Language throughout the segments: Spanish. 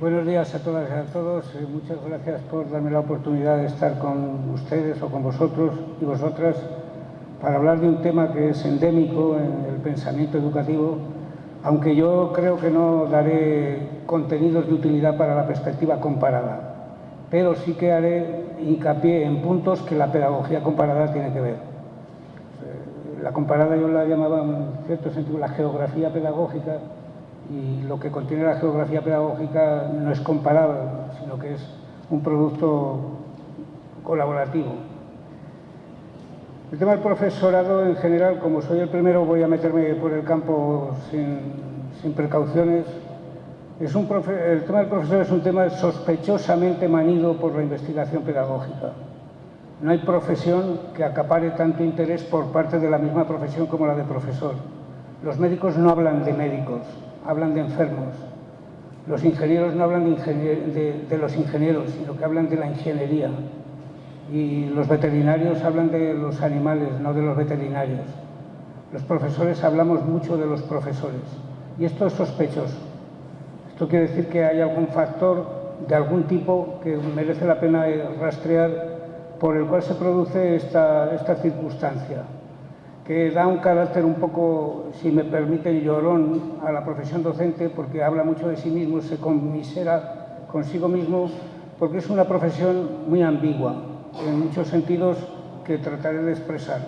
Buenos días a todas y a todos. Muchas gracias por darme la oportunidad de estar con ustedes o con vosotros y vosotras para hablar de un tema que es endémico en el pensamiento educativo, aunque yo creo que no daré contenidos de utilidad para la perspectiva comparada, pero sí que haré hincapié en puntos que la pedagogía comparada tiene que ver. La comparada yo la llamaba en cierto sentido la geografía pedagógica, y lo que contiene la geografía pedagógica no es comparable, sino que es un producto colaborativo. El tema del profesorado en general, como soy el primero, voy a meterme por el campo sin precauciones. El tema del profesor es un tema sospechosamente manido por la investigación pedagógica. No hay profesión que acapare tanto interés por parte de la misma profesión como la de profesor. Los médicos no hablan de médicos, hablan de enfermos. Los ingenieros no hablan de los ingenieros, sino que hablan de la ingeniería. Y los veterinarios hablan de los animales, no de los veterinarios. Los profesores hablamos mucho de los profesores. Y esto es sospechoso. Esto quiere decir que hay algún factor de algún tipo que merece la pena rastrear, por el cual se produce esta circunstancia, que da un carácter un poco, si me permiten, llorón a la profesión docente, porque habla mucho de sí mismo, se conmisera consigo mismo, porque es una profesión muy ambigua, en muchos sentidos que trataré de expresar.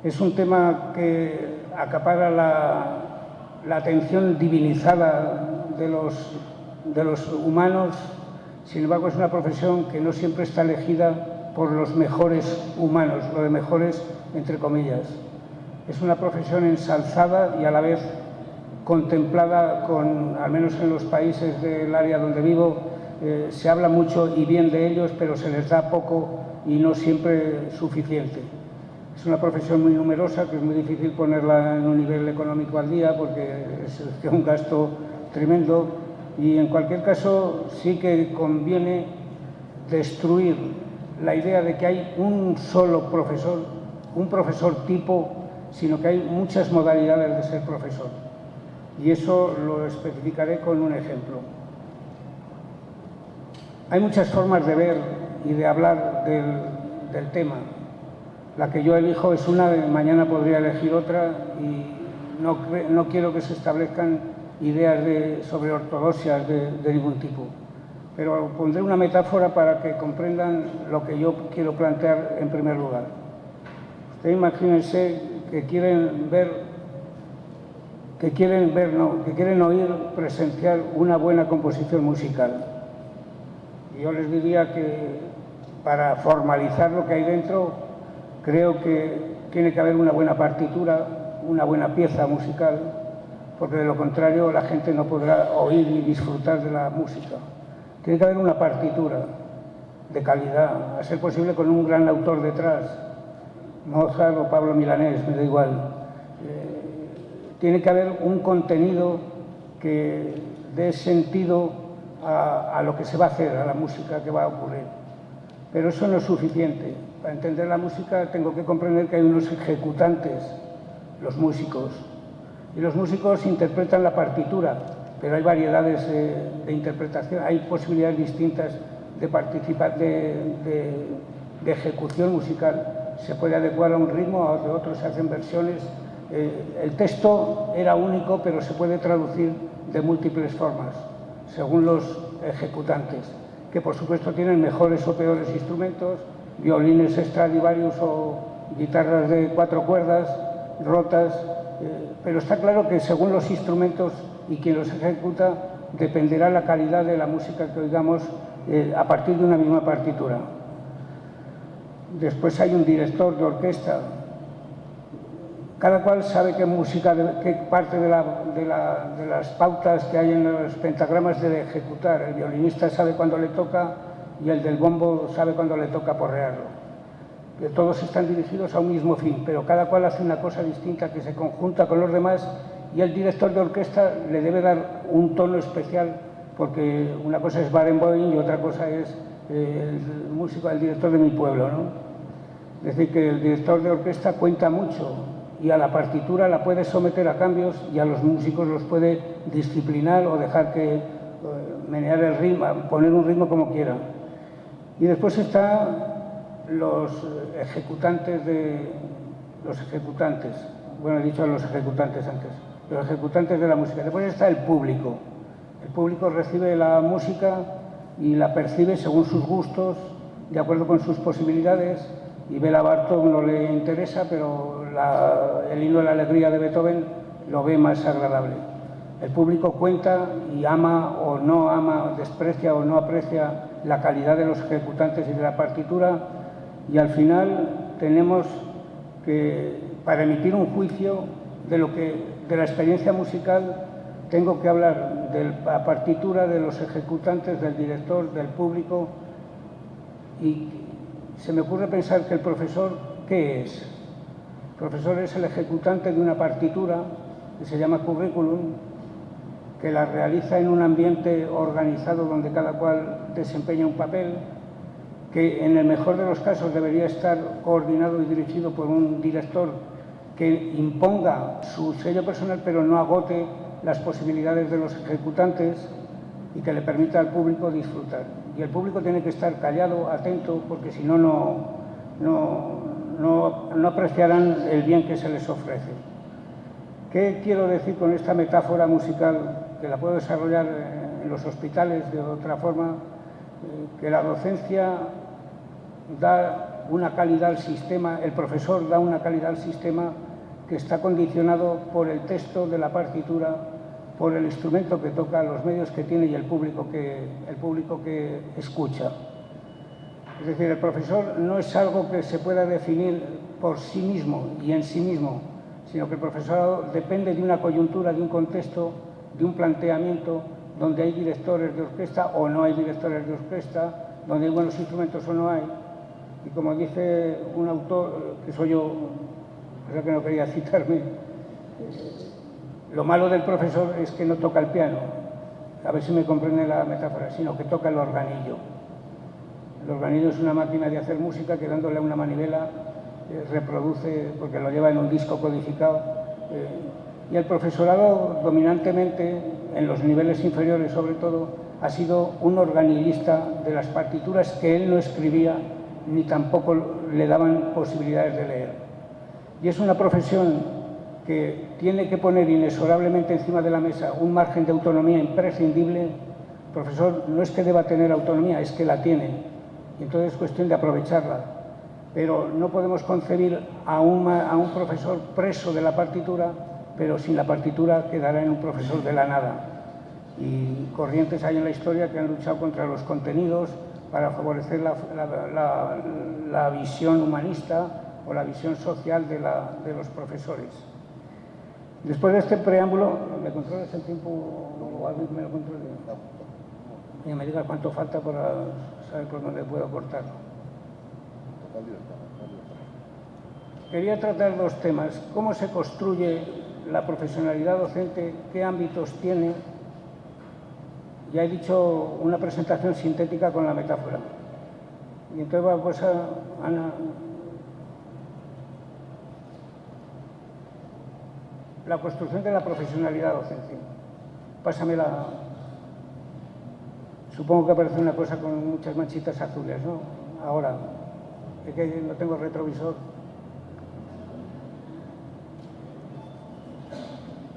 Es un tema que acapara la atención divinizada de los humanos. Sin embargo, es una profesión que no siempre está elegida por los mejores humanos, lo de mejores entre comillas. Es una profesión ensalzada y a la vez contemplada al menos en los países del área donde vivo, se habla mucho y bien de ellos, pero se les da poco y no siempre suficiente. Es una profesión muy numerosa, que es muy difícil ponerla en un nivel económico al día porque es un gasto tremendo, y en cualquier caso sí que conviene destruir la idea de que hay un solo profesor, un profesor tipo, sino que hay muchas modalidades de ser profesor. Y eso lo especificaré con un ejemplo. Hay muchas formas de ver y de hablar del tema. La que yo elijo es una, mañana podría elegir otra, y no quiero que se establezcan ideas sobre ortodoxias de ningún tipo. Pero pondré una metáfora para que comprendan lo que yo quiero plantear en primer lugar. Ustedes imagínense que quieren oír presenciar una buena composición musical. Y yo les diría que para formalizar lo que hay dentro, creo que tiene que haber una buena partitura, una buena pieza musical, porque de lo contrario la gente no podrá oír ni disfrutar de la música. Tiene que haber una partitura de calidad, a ser posible con un gran autor detrás, Mozart o Pablo Milanés, me da igual. Tiene que haber un contenido que dé sentido a lo que se va a hacer, a la música que va a ocurrir. Pero eso no es suficiente. Para entender la música tengo que comprender que hay unos ejecutantes, los músicos. Y los músicos interpretan la partitura, pero hay variedades de interpretación, hay posibilidades distintas de participar, de ejecución musical. Se puede adecuar a un ritmo, a otros se hacen versiones. El texto era único, pero se puede traducir de múltiples formas, según los ejecutantes, que por supuesto tienen mejores o peores instrumentos, violines Stradivarius o guitarras de 4 cuerdas rotas, pero está claro que según los instrumentos y quien los ejecuta, dependerá la calidad de la música que oigamos a partir de una misma partitura. Después hay un director de orquesta. Cada cual sabe qué parte de las pautas que hay en los pentagramas debe ejecutar. El violinista sabe cuándo le toca y el del bombo sabe cuándo le toca porrearlo. Todos están dirigidos a un mismo fin, pero cada cual hace una cosa distinta que se conjunta con los demás, y el director de orquesta le debe dar un tono especial, porque una cosa es Barenboim y otra cosa es el director de mi pueblo, ¿no? Es decir, que el director de orquesta cuenta mucho, y a la partitura la puede someter a cambios y a los músicos los puede disciplinar o dejar que menear el ritmo, poner un ritmo como quiera. Y después están los ejecutantes bueno, he dicho los ejecutantes antes, los ejecutantes de la música. Después está el público. El público recibe la música y la percibe según sus gustos, de acuerdo con sus posibilidades, y Bela Bartók no le interesa, pero el himno de la alegría de Beethoven lo ve más agradable. El público cuenta y ama o no ama, desprecia o no aprecia la calidad de los ejecutantes y de la partitura, y al final tenemos que, para emitir un juicio de la experiencia musical, tengo que hablar de la partitura, de los ejecutantes, del director, del público, y se me ocurre pensar que el profesor, ¿qué es? El profesor es el ejecutante de una partitura que se llama currículum, que la realiza en un ambiente organizado donde cada cual desempeña un papel, que en el mejor de los casos debería estar coordinado y dirigido por un director que imponga su sello personal, pero no agote las posibilidades de los ejecutantes y que le permita al público disfrutar. Y el público tiene que estar callado, atento, porque si no, no apreciarán el bien que se les ofrece. ¿Qué quiero decir con esta metáfora musical, que la puedo desarrollar en los hospitales de otra forma? Que la docencia da una calidad al sistema, el profesor da una calidad al sistema que está condicionado por el texto de la partitura, por el instrumento que toca, los medios que tiene y el público que escucha. Es decir, el profesor no es algo que se pueda definir por sí mismo y en sí mismo, sino que el profesorado depende de una coyuntura, de un contexto, de un planteamiento, donde hay directores de orquesta o no hay directores de orquesta, donde hay buenos instrumentos o no hay. Y como dice un autor, que soy yo, es que no quería citarme, lo malo del profesor es que no toca el piano, a ver si me comprende la metáfora, sino que toca el organillo. El organillo es una máquina de hacer música que dándole una manivela reproduce, porque lo lleva en un disco codificado. Y el profesorado dominantemente, en los niveles inferiores sobre todo, ha sido un organillista de las partituras que él no escribía ni tampoco le daban posibilidades de leer. Y es una profesión que tiene que poner inexorablemente encima de la mesa un margen de autonomía imprescindible. El profesor no es que deba tener autonomía, es que la tiene. Y entonces es cuestión de aprovecharla. Pero no podemos concebir a un profesor preso de la partitura, pero sin la partitura quedará en un profesor de la nada. Y corrientes hay en la historia que han luchado contra los contenidos para favorecer la visión humanista o la visión social de los profesores. Después de este preámbulo, ¿me controlas el tiempo o alguien me lo controle? Y me diga cuánto falta para saber por dónde puedo cortarlo. Quería tratar dos temas. ¿Cómo se construye la profesionalidad docente? ¿Qué ámbitos tiene? Ya he dicho una presentación sintética con la metáfora. Y entonces va pues Ana. La construcción de la profesionalidad docente. Pásamela. Supongo que aparece una cosa con muchas manchitas azules, ¿no? Ahora, es que no tengo retrovisor.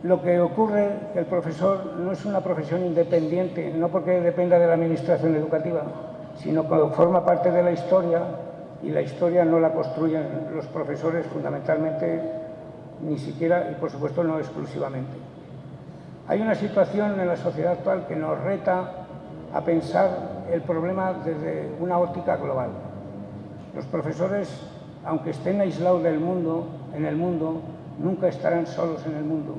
Lo que ocurre es que el profesor no es una profesión independiente, no porque dependa de la administración educativa, sino que forma parte de la historia, y la historia no la construyen los profesores fundamentalmente, ni siquiera, y por supuesto no exclusivamente. Hay una situación en la sociedad actual que nos reta a pensar el problema desde una óptica global. Los profesores, aunque estén aislados del mundo, en el mundo, nunca estarán solos en el mundo.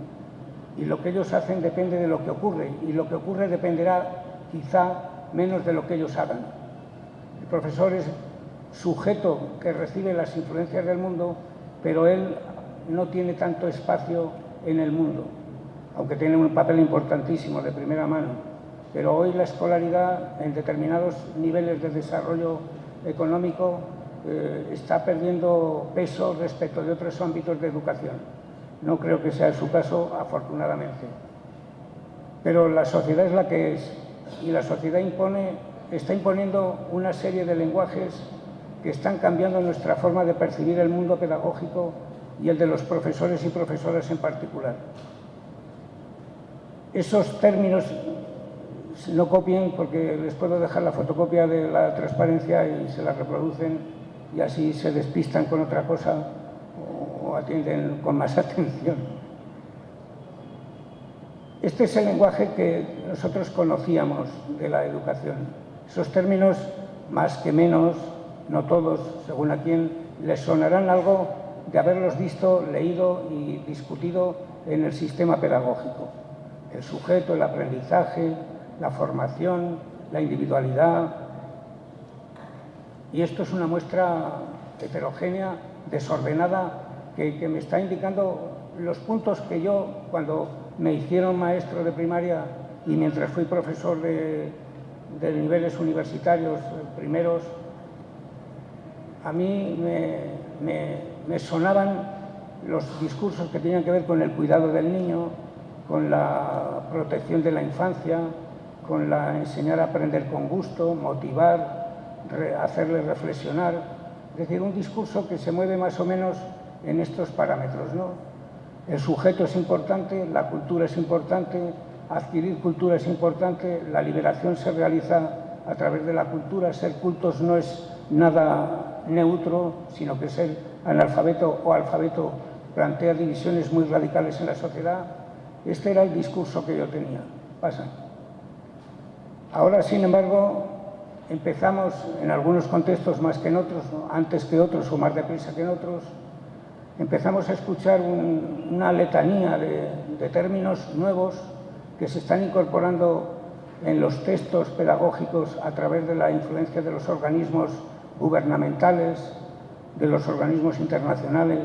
Y lo que ellos hacen depende de lo que ocurre, y lo que ocurre dependerá quizá menos de lo que ellos hagan. El profesor es sujeto que recibe las influencias del mundo, pero él no tiene tanto espacio en el mundo, aunque tiene un papel importantísimo de primera mano. Pero hoy la escolaridad en determinados niveles de desarrollo económico está perdiendo peso respecto de otros ámbitos de educación. No creo que sea su caso, afortunadamente. Pero la sociedad es la que es, y la sociedad está imponiendo una serie de lenguajes que están cambiando nuestra forma de percibir el mundo pedagógico y el de los profesores y profesoras en particular. Esos términos no copien, porque les puedo dejar la fotocopia de la transparencia y se la reproducen y así se despistan con otra cosa o atienden con más atención. Este es el lenguaje que nosotros conocíamos de la educación. Esos términos, más que menos, no todos, según a quien, les sonarán algo de haberlos visto, leído y discutido en el sistema pedagógico. El sujeto, el aprendizaje, la formación, la individualidad. Y esto es una muestra heterogénea, desordenada, que me está indicando los puntos que yo, cuando me hicieron maestro de primaria y mientras fui profesor de niveles universitarios primeros, a mí me sonaban los discursos que tenían que ver con el cuidado del niño, con la protección de la infancia, con la enseñar a aprender con gusto, motivar, hacerle reflexionar. Es decir, un discurso que se mueve más o menos en estos parámetros, ¿no? El sujeto es importante, la cultura es importante, adquirir cultura es importante, la liberación se realiza a través de la cultura, ser cultos no es nada neutro, sino que ser analfabeto o alfabeto plantea divisiones muy radicales en la sociedad. Este era el discurso que yo tenía. Pasa. Ahora, sin embargo, empezamos, en algunos contextos más que en otros, antes que otros o más deprisa que en otros, empezamos a escuchar una letanía de términos nuevos que se están incorporando en los textos pedagógicos a través de la influencia de los organismos gubernamentales, de los organismos internacionales,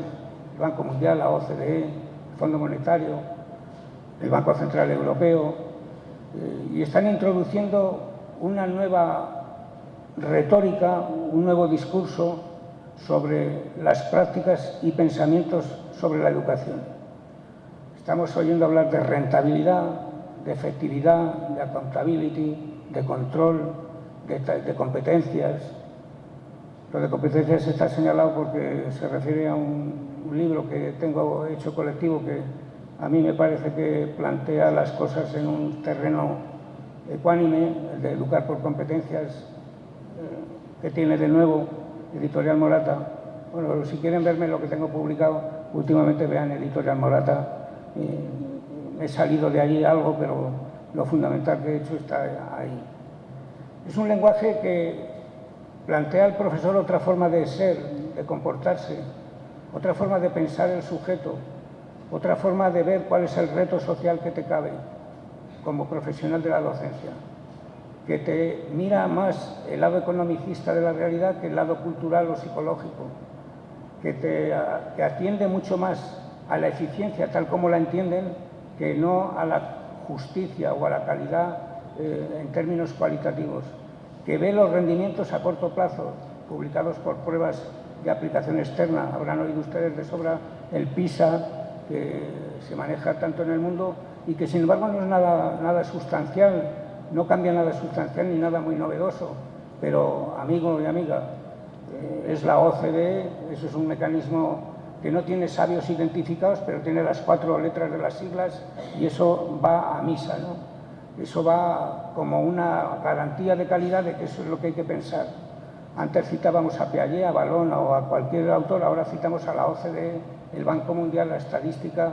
el Banco Mundial, la OCDE, el Fondo Monetario, el Banco Central Europeo, y están introduciendo una nueva retórica, un nuevo discurso sobre las prácticas y pensamientos sobre la educación. Estamos oyendo hablar de rentabilidad, de efectividad, de accountability, de control, de competencias. Lo de competencias está señalado porque se refiere a un libro que tengo hecho colectivo que a mí me parece que plantea las cosas en un terreno ecuánime, el de educar por competencias, que tiene de nuevo Editorial Morata. Bueno, si quieren verme lo que tengo publicado, últimamente vean Editorial Morata. He salido de allí algo, pero lo fundamental que he hecho está ahí. Es un lenguaje que plantea al profesor otra forma de ser, de comportarse, otra forma de pensar el sujeto, otra forma de ver cuál es el reto social que te cabe como profesional de la docencia, que te mira más el lado economicista de la realidad que el lado cultural o psicológico, que atiende mucho más a la eficiencia tal como la entienden que no a la justicia o a la calidad en términos cualitativos, que ve los rendimientos a corto plazo publicados por pruebas de aplicación externa. Habrán oído ustedes de sobra el PISA, que se maneja tanto en el mundo y que sin embargo no es nada sustancial, no cambia nada sustancial ni nada muy novedoso, pero amigo y amiga, es la OCDE, eso es un mecanismo que no tiene sabios identificados, pero tiene las 4 letras de las siglas y eso va a misa, ¿no? Eso va como una garantía de calidad de que eso es lo que hay que pensar. Antes citábamos a Piaget, a Vallon o a cualquier autor, ahora citamos a la OCDE, el Banco Mundial, la estadística.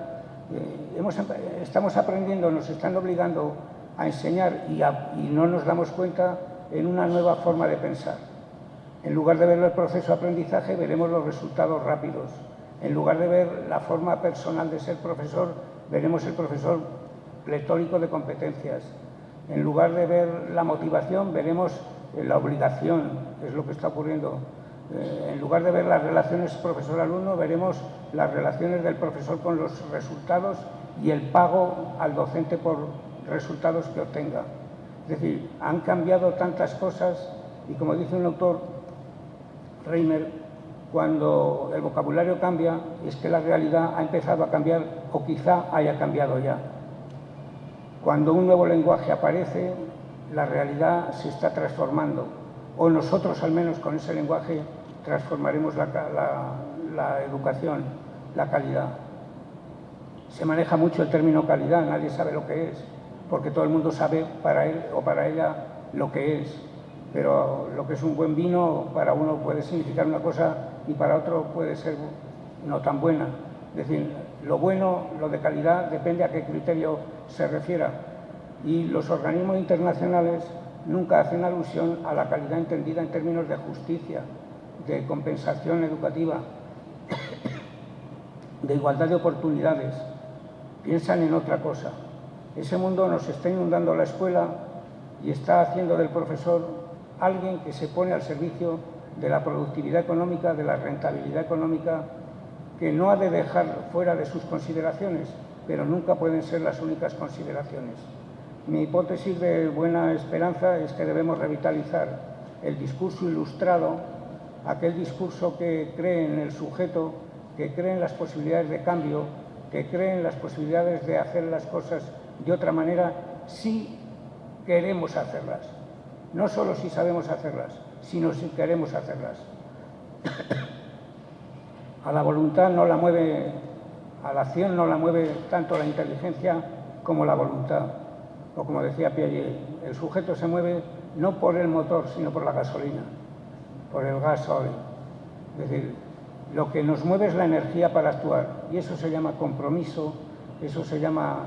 Estamos aprendiendo, nos están obligando a enseñar y no nos damos cuenta en una nueva forma de pensar. En lugar de ver el proceso de aprendizaje, veremos los resultados rápidos. En lugar de ver la forma personal de ser profesor, veremos el profesor pletórico de competencias. En lugar de ver la motivación, veremos la obligación, que es lo que está ocurriendo. En lugar de ver las relaciones profesor-alumno, veremos las relaciones del profesor con los resultados y el pago al docente por resultados que obtenga. Es decir, han cambiado tantas cosas y, como dice un autor, Reimer, cuando el vocabulario cambia, es que la realidad ha empezado a cambiar o quizá haya cambiado ya. Cuando un nuevo lenguaje aparece, la realidad se está transformando, o nosotros al menos con ese lenguaje transformaremos la educación, la calidad. Se maneja mucho el término calidad, nadie sabe lo que es, porque todo el mundo sabe para él o para ella lo que es, pero lo que es un buen vino para uno puede significar una cosa y para otro puede ser no tan buena. Es decir, lo bueno, lo de calidad, depende a qué criterio se refiera. Y los organismos internacionales nunca hacen alusión a la calidad entendida en términos de justicia, de compensación educativa, de igualdad de oportunidades. Piensan en otra cosa. Ese mundo nos está inundando la escuela y está haciendo del profesor alguien que se pone al servicio de la productividad económica, de la rentabilidad económica, que no ha de dejar fuera de sus consideraciones, pero nunca pueden ser las únicas consideraciones. Mi hipótesis de buena esperanza es que debemos revitalizar el discurso ilustrado, aquel discurso que cree en el sujeto, que cree en las posibilidades de cambio, que cree en las posibilidades de hacer las cosas de otra manera si queremos hacerlas. No solo si sabemos hacerlas, sino si queremos hacerlas. A la voluntad no la mueve, a la acción no la mueve tanto la inteligencia como la voluntad. O como decía Piaget, el sujeto se mueve no por el motor, sino por la gasolina, por el gasoil. Es decir, lo que nos mueve es la energía para actuar, y eso se llama compromiso, eso se llama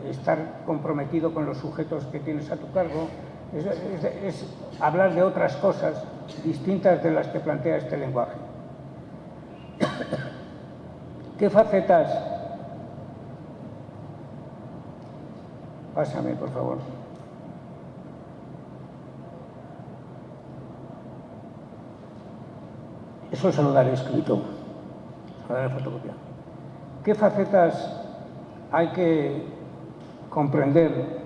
estar comprometido con los sujetos que tienes a tu cargo, es hablar de otras cosas distintas de las que plantea este lenguaje. ¿Qué facetas? Pásame, por favor. Eso se lo daré escrito, se lo daré fotocopia. ¿Qué facetas hay que comprender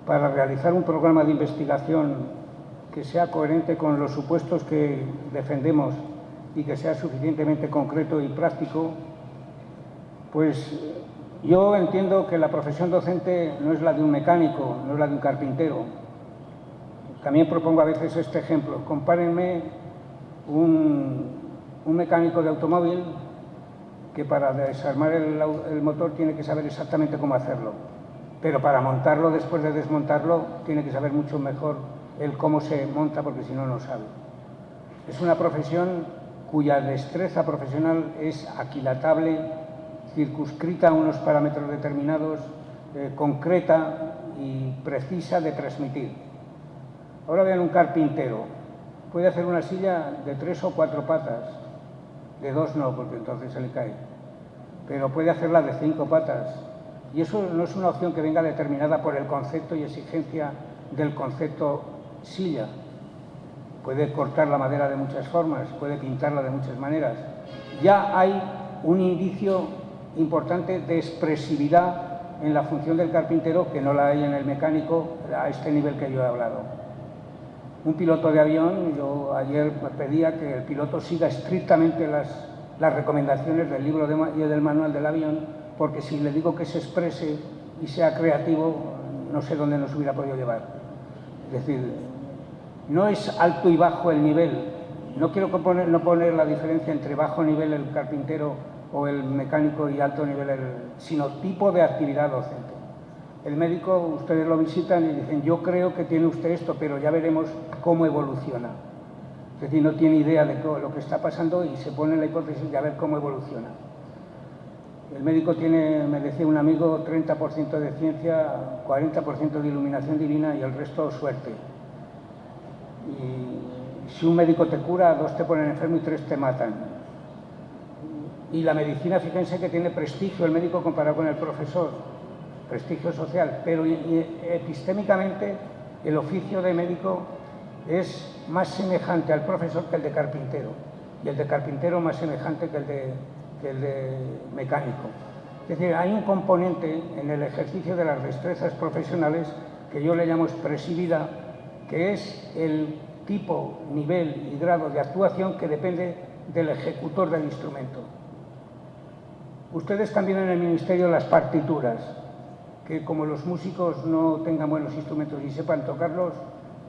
para realizar un programa de investigación que sea coherente con los supuestos que defendemos y que sea suficientemente concreto y práctico? Pues yo entiendo que la profesión docente no es la de un mecánico, no es la de un carpintero. También propongo a veces este ejemplo. Compárenme un mecánico de automóvil que para desarmar el motor tiene que saber exactamente cómo hacerlo, pero para montarlo, después de desmontarlo, tiene que saber mucho mejor el cómo se monta, porque si no, no sabe. Es una profesión cuya destreza profesional es aquilatable, circunscrita a unos parámetros determinados, concreta y precisa de transmitir. Ahora vean un carpintero. Puede hacer una silla de 3 o 4 patas, de 2 no, porque entonces se le cae, pero puede hacerla de 5 patas. Y eso no es una opción que venga determinada por el concepto y exigencia del concepto silla. Puede cortar la madera de muchas formas, puede pintarla de muchas maneras. Ya hay un indicio importante de expresividad en la función del carpintero que no la hay en el mecánico a este nivel que yo he hablado. Un piloto de avión, yo ayer pedía que el piloto siga estrictamente las recomendaciones del libro y del manual del avión, porque si le digo que se exprese y sea creativo, no sé dónde nos hubiera podido llevar. Es decir, no es alto y bajo el nivel. No quiero no poner la diferencia entre bajo nivel el carpintero o el mecánico y alto nivel sino tipo de actividad docente. El médico, ustedes lo visitan y dicen, yo creo que tiene usted esto, pero ya veremos cómo evoluciona. Es decir, no tiene idea de lo que está pasando y se pone la hipótesis de a ver cómo evoluciona. El médico tiene, me decía un amigo, 30% de ciencia, 40% de iluminación divina y el resto suerte. Y si un médico te cura, 2 te ponen enfermo y 3 te matan. Y la medicina, fíjense que tiene prestigio el médico comparado con el profesor. Prestigio social, pero epistémicamente el oficio de médico es más semejante al profesor que el de carpintero, y el de carpintero más semejante que el de mecánico. Es decir, hay un componente en el ejercicio de las destrezas profesionales que yo le llamo expresividad, que es el tipo, nivel y grado de actuación que depende del ejecutor del instrumento. Ustedes cambian en el ministerio las partituras. que como los músicos no tengan buenos instrumentos y sepan tocarlos,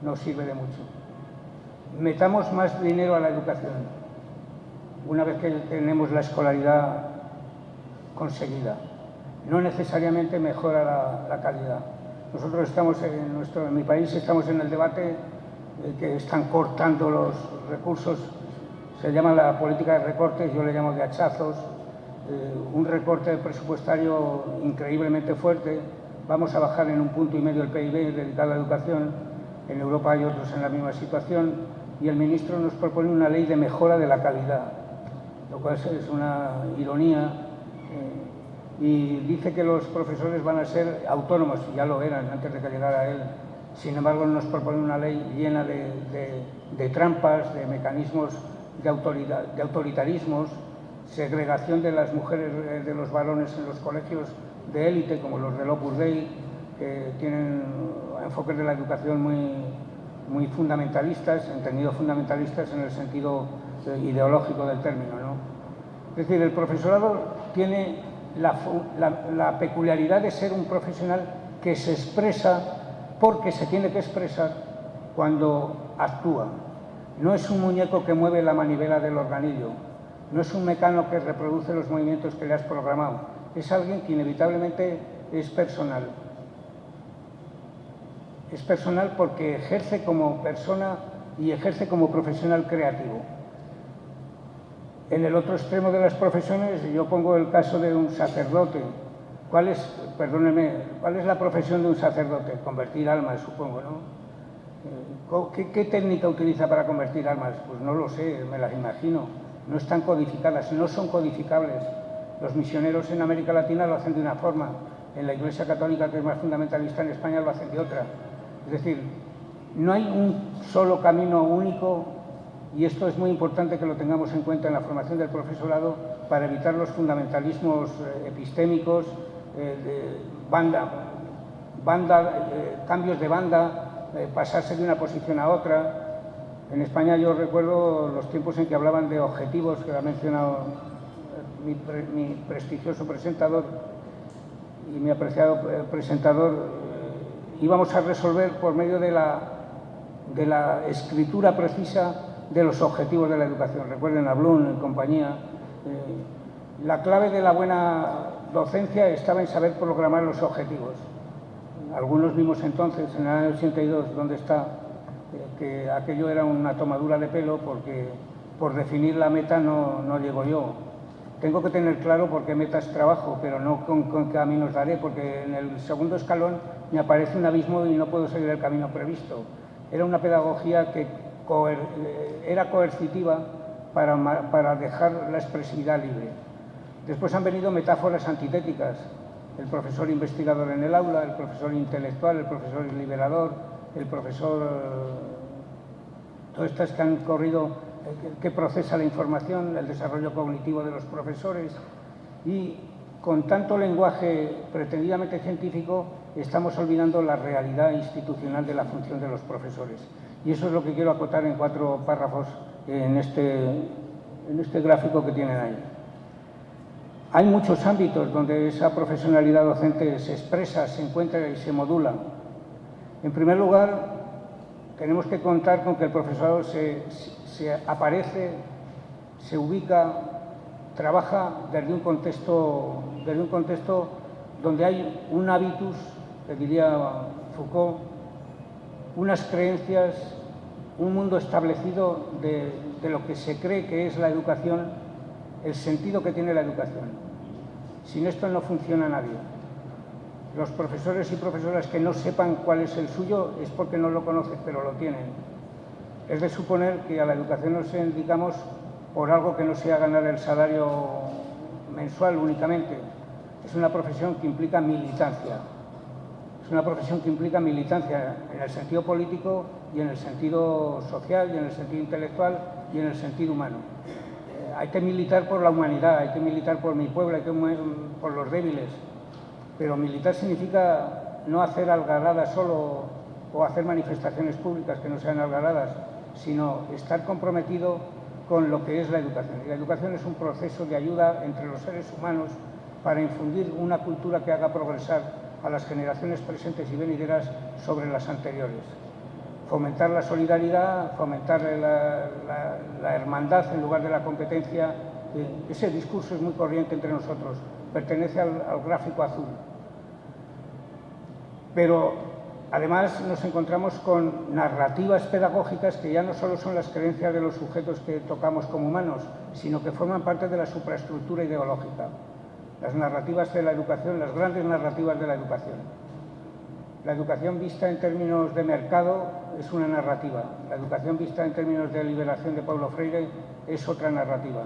no sirve de mucho. Metamos más dinero a la educación, una vez que tenemos la escolaridad conseguida. No necesariamente mejora la calidad. Nosotros estamos en mi país estamos en el debate que están cortando los recursos, se llama la política de recortes, yo le llamo de hachazos, un recorte presupuestario increíblemente fuerte. Vamos a bajar en 1,5 puntos el PIB dedicado a la educación. En Europa hay otros en la misma situación y el ministro nos propone una ley de mejora de la calidad, lo cual es una ironía, y dice que los profesores van a ser autónomos, y ya lo eran antes de que llegara él. Sin embargo, nos propone una ley llena de trampas, de mecanismos de autoritarismos, segregación de las mujeres de los varones en los colegios de élite, como los del Opus Dei, que tienen enfoques de la educación muy fundamentalistas, entendidos fundamentalistas en el sentido ideológico del término, ¿no? Es decir, el profesorado tiene la peculiaridad de ser un profesional que se expresa porque se tiene que expresar cuando actúa. No es un muñeco que mueve la manivela del organillo, no es un mecano que reproduce los movimientos que le has programado, es alguien que inevitablemente es personal. Es personal porque ejerce como persona y ejerce como profesional creativo. En el otro extremo de las profesiones, yo pongo el caso de un sacerdote. ¿Cuál es la profesión de un sacerdote? Convertir almas, supongo, ¿no? ¿Qué técnica utiliza para convertir almas? Pues no lo sé, me las imagino. No están codificadas, no son codificables. Los misioneros en América Latina lo hacen de una forma, en la Iglesia Católica, que es más fundamentalista en España, lo hacen de otra. Es decir, no hay un solo camino único, y esto es muy importante que lo tengamos en cuenta en la formación del profesorado para evitar los fundamentalismos epistémicos, cambios de banda, pasarse de una posición a otra. En España yo recuerdo los tiempos en que hablaban de objetivos, que ha mencionado mi prestigioso presentador y mi apreciado presentador. Íbamos a resolver por medio de la escritura precisa de los objetivos de la educación. Recuerden a Bloom y compañía. La clave de la buena docencia estaba en saber programar los objetivos. Algunos vimos entonces, en el año 82, donde está, que aquello era una tomadura de pelo porque por definir la meta no llego yo. Tengo que tener claro por qué metas trabajo, pero no con qué caminos daré, porque en el segundo escalón me aparece un abismo y no puedo seguir el camino previsto. Era una pedagogía que era coercitiva para dejar la expresividad libre. Después han venido metáforas antitéticas, el profesor investigador en el aula, el profesor intelectual, el profesor liberador, el profesor... todas estas que han corrido, que procesa la información, el desarrollo cognitivo de los profesores, y con tanto lenguaje pretendidamente científico estamos olvidando la realidad institucional de la función de los profesores. Y eso es lo que quiero acotar en 4 párrafos en este gráfico que tienen ahí. Hay muchos ámbitos donde esa profesionalidad docente se expresa, se encuentra y se modula. En primer lugar, tenemos que contar con que el profesorado se aparece, se ubica, trabaja desde un contexto donde hay un hábitus, que diría Foucault, unas creencias, un mundo establecido de lo que se cree que es la educación, el sentido que tiene la educación. Sin esto no funciona nadie. Los profesores y profesoras que no sepan cuál es el suyo es porque no lo conocen, pero lo tienen. Es de suponer que a la educación nos dedicamos por algo que no sea ganar el salario mensual únicamente. Es una profesión que implica militancia. Es una profesión que implica militancia en el sentido político y en el sentido social y en el sentido intelectual y en el sentido humano. Hay que militar por la humanidad, hay que militar por mi pueblo, hay que por los débiles. Pero militar significa no hacer algaradas solo o hacer manifestaciones públicas que no sean algaradas, sino estar comprometido con lo que es la educación. Y la educación es un proceso de ayuda entre los seres humanos para infundir una cultura que haga progresar a las generaciones presentes y venideras sobre las anteriores. Fomentar la solidaridad, fomentar la hermandad en lugar de la competencia. Ese discurso es muy corriente entre nosotros, pertenece al gráfico azul. Pero además nos encontramos con narrativas pedagógicas que ya no solo son las creencias de los sujetos que tocamos como humanos, sino que forman parte de la supraestructura ideológica. Las narrativas de la educación, las grandes narrativas de la educación. La educación vista en términos de mercado es una narrativa. La educación vista en términos de liberación de Paulo Freire es otra narrativa.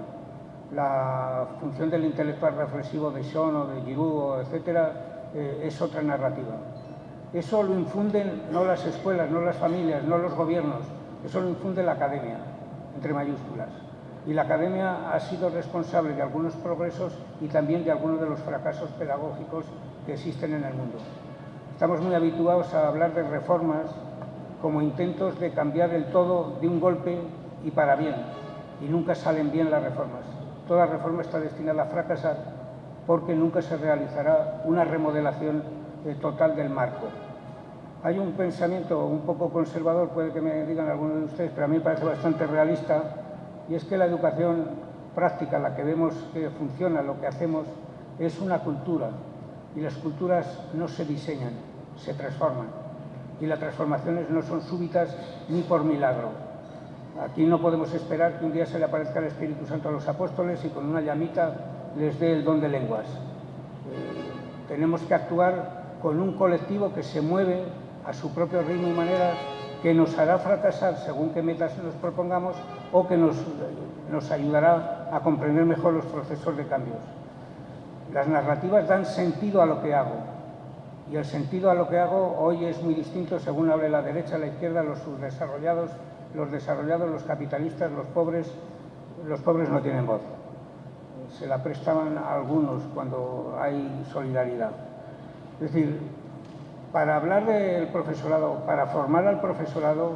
La función del intelectual reflexivo de Schoen o de Giroud, etcétera, es otra narrativa. Eso lo infunden no las escuelas, no las familias, no los gobiernos. Eso lo infunde la academia, entre mayúsculas. Y la academia ha sido responsable de algunos progresos y también de algunos de los fracasos pedagógicos que existen en el mundo. Estamos muy habituados a hablar de reformas como intentos de cambiar el todo de un golpe y para bien, y nunca salen bien las reformas. Toda reforma está destinada a fracasar porque nunca se realizará una remodelación total del marco. Hay un pensamiento un poco conservador, puede que me digan algunos de ustedes, pero a mí me parece bastante realista, y es que la educación práctica, la que vemos que funciona, lo que hacemos, es una cultura. Y las culturas no se diseñan, se transforman. Y las transformaciones no son súbitas ni por milagro. Aquí no podemos esperar que un día se le aparezca el Espíritu Santo a los apóstoles y con una llamita les dé el don de lenguas. Tenemos que actuar con un colectivo que se mueve a su propio ritmo y manera, que nos hará fracasar según qué metas nos propongamos o que nos ayudará a comprender mejor los procesos de cambios. Las narrativas dan sentido a lo que hago, y el sentido a lo que hago hoy es muy distinto según hable la derecha, la izquierda, los subdesarrollados, los desarrollados, los capitalistas, los pobres no tienen voz. Se la prestan a algunos cuando hay solidaridad. Es decir, para hablar del profesorado, para formar al profesorado,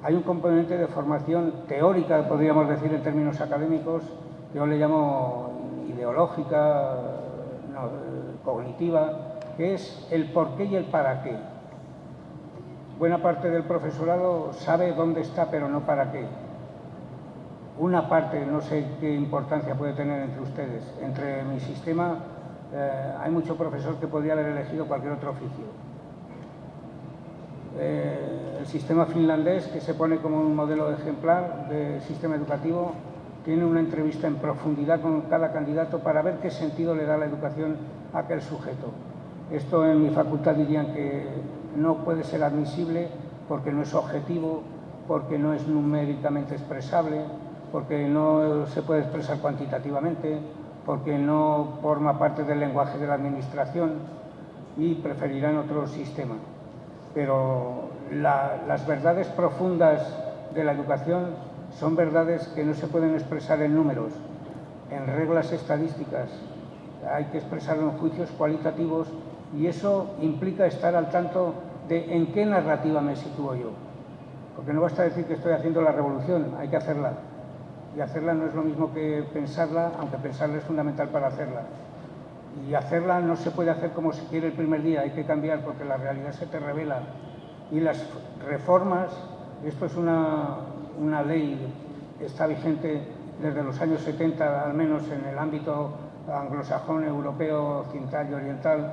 hay un componente de formación teórica, podríamos decir en términos académicos, que yo le llamo ideológica, cognitiva, que es el por qué y el para qué. Buena parte del profesorado sabe dónde está, pero no para qué. Una parte, no sé qué importancia puede tener entre ustedes. Entre mi sistema hay mucho profesor que podría haber elegido cualquier otro oficio. El sistema finlandés, que se pone como un modelo ejemplar de sistema educativo, tiene una entrevista en profundidad con cada candidato para ver qué sentido le da la educación a aquel sujeto. Esto en mi facultad dirían que no puede ser admisible porque no es objetivo, porque no es numéricamente expresable, porque no se puede expresar cuantitativamente, porque no forma parte del lenguaje de la administración y preferirán otro sistema. Pero las verdades profundas de la educación son verdades que no se pueden expresar en números, en reglas estadísticas. Hay que expresarlo en juicios cualitativos y eso implica estar al tanto de en qué narrativa me sitúo yo. Porque no basta decir que estoy haciendo la revolución, hay que hacerla. Y hacerla no es lo mismo que pensarla, aunque pensarla es fundamental para hacerla. Y hacerla no se puede hacer como se quiere el primer día, hay que cambiar porque la realidad se te revela. Y las reformas, esto es una ley que está vigente desde los años 70, al menos en el ámbito anglosajón, europeo, occidental y oriental,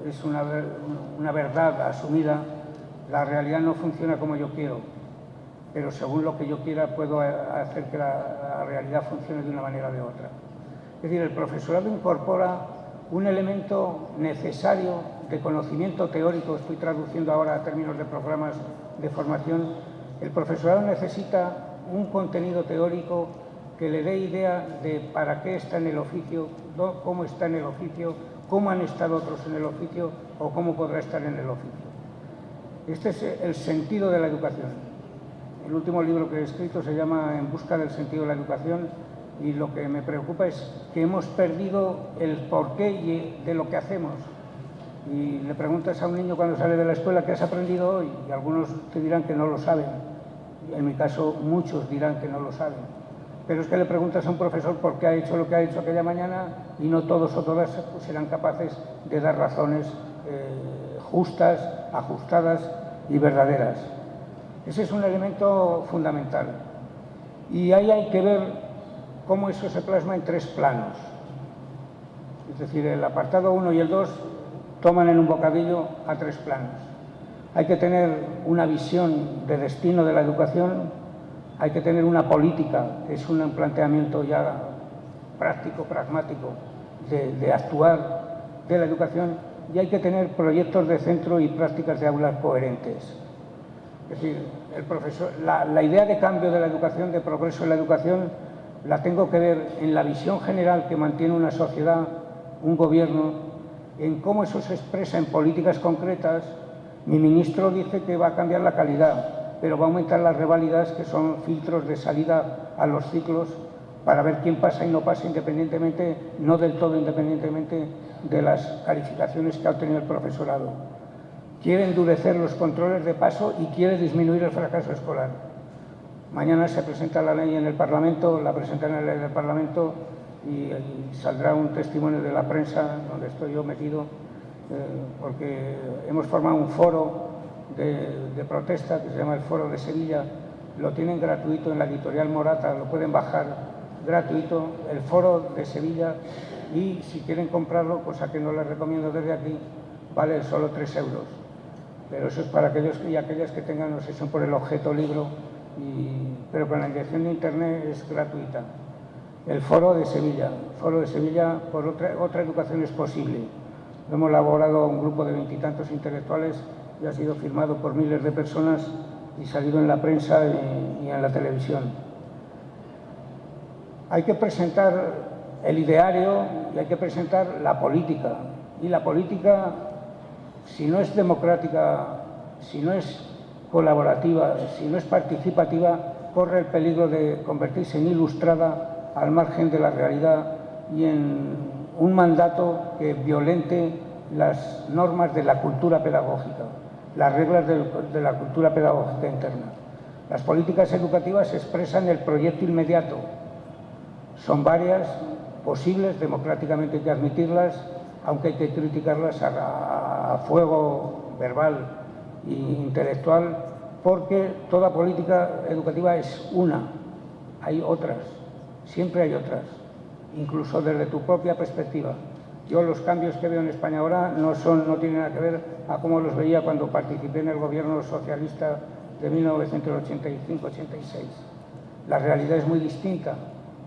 es una verdad asumida. La realidad no funciona como yo quiero, pero según lo que yo quiera puedo hacer que la realidad funcione de una manera o de otra. Es decir, el profesorado incorpora un elemento necesario de conocimiento teórico, estoy traduciendo ahora a términos de programas de formación. El profesorado necesita un contenido teórico que le dé idea de para qué está en el oficio, cómo está en el oficio, cómo han estado otros en el oficio o cómo podrá estar en el oficio. Este es el sentido de la educación. El último libro que he escrito se llama En busca del sentido de la educación y lo que me preocupa es que hemos perdido el porqué de lo que hacemos. Y le preguntas a un niño cuando sale de la escuela qué has aprendido hoy y algunos te dirán que no lo saben. En mi caso, muchos dirán que no lo saben. pero es que le preguntas a un profesor por qué ha hecho lo que ha hecho aquella mañana y no todos o todas serán capaces de dar razones justas, ajustadas y verdaderas. Ese es un elemento fundamental. Y ahí hay que ver cómo eso se plasma en 3 planos. Es decir, el apartado 1 y el 2 toman en un bocadillo a 3 planos. Hay que tener una visión de destino de la educación, hay que tener una política, que es un planteamiento ya práctico, pragmático, de actuar de la educación, y hay que tener proyectos de centro y prácticas de aulas coherentes. Es decir, la idea de cambio de la educación, de progreso en la educación, la tengo que ver en la visión general que mantiene una sociedad, un gobierno, en cómo eso se expresa en políticas concretas. Mi ministro dice que va a cambiar la calidad, pero va a aumentar las reválidas, que son filtros de salida a los ciclos, para ver quién pasa y no pasa, independientemente, no del todo independientemente de las calificaciones que ha obtenido el profesorado. Quiere endurecer los controles de paso y quiere disminuir el fracaso escolar. Mañana se presenta la ley en el Parlamento, la presentarán en el Parlamento y saldrá un testimonio de la prensa, donde estoy yo metido, porque hemos formado un foro de protesta que se llama el Foro de Sevilla. Lo tienen gratuito en la editorial Morata, lo pueden bajar gratuito, el Foro de Sevilla, y si quieren comprarlo, cosa que no les recomiendo desde aquí, vale solo 3 euros. Pero eso es para aquellos y aquellas que tengan obsesión por el objeto libro, pero con la inyección de internet es gratuita. El Foro de Sevilla, por otra educación es posible. Lo hemos elaborado un grupo de 20 y tantos intelectuales y ha sido firmado por miles de personas y salido en la prensa y en la televisión. Hay que presentar el ideario y hay que presentar la política. Y la política, si no es democrática, si no es colaborativa, si no es participativa, corre el peligro de convertirse en ilustrada al margen de la realidad y en un mandato que violente las normas de la cultura pedagógica, las reglas de la cultura pedagógica interna. Las políticas educativas se expresan en el proyecto inmediato. Son varias, posibles, democráticamente hay que admitirlas, aunque hay que criticarlas a fuego verbal e intelectual, porque toda política educativa es una. Hay otras, siempre hay otras, incluso desde tu propia perspectiva. Yo los cambios que veo en España ahora no tienen nada que ver a cómo los veía cuando participé en el gobierno socialista de 1985-86. La realidad es muy distinta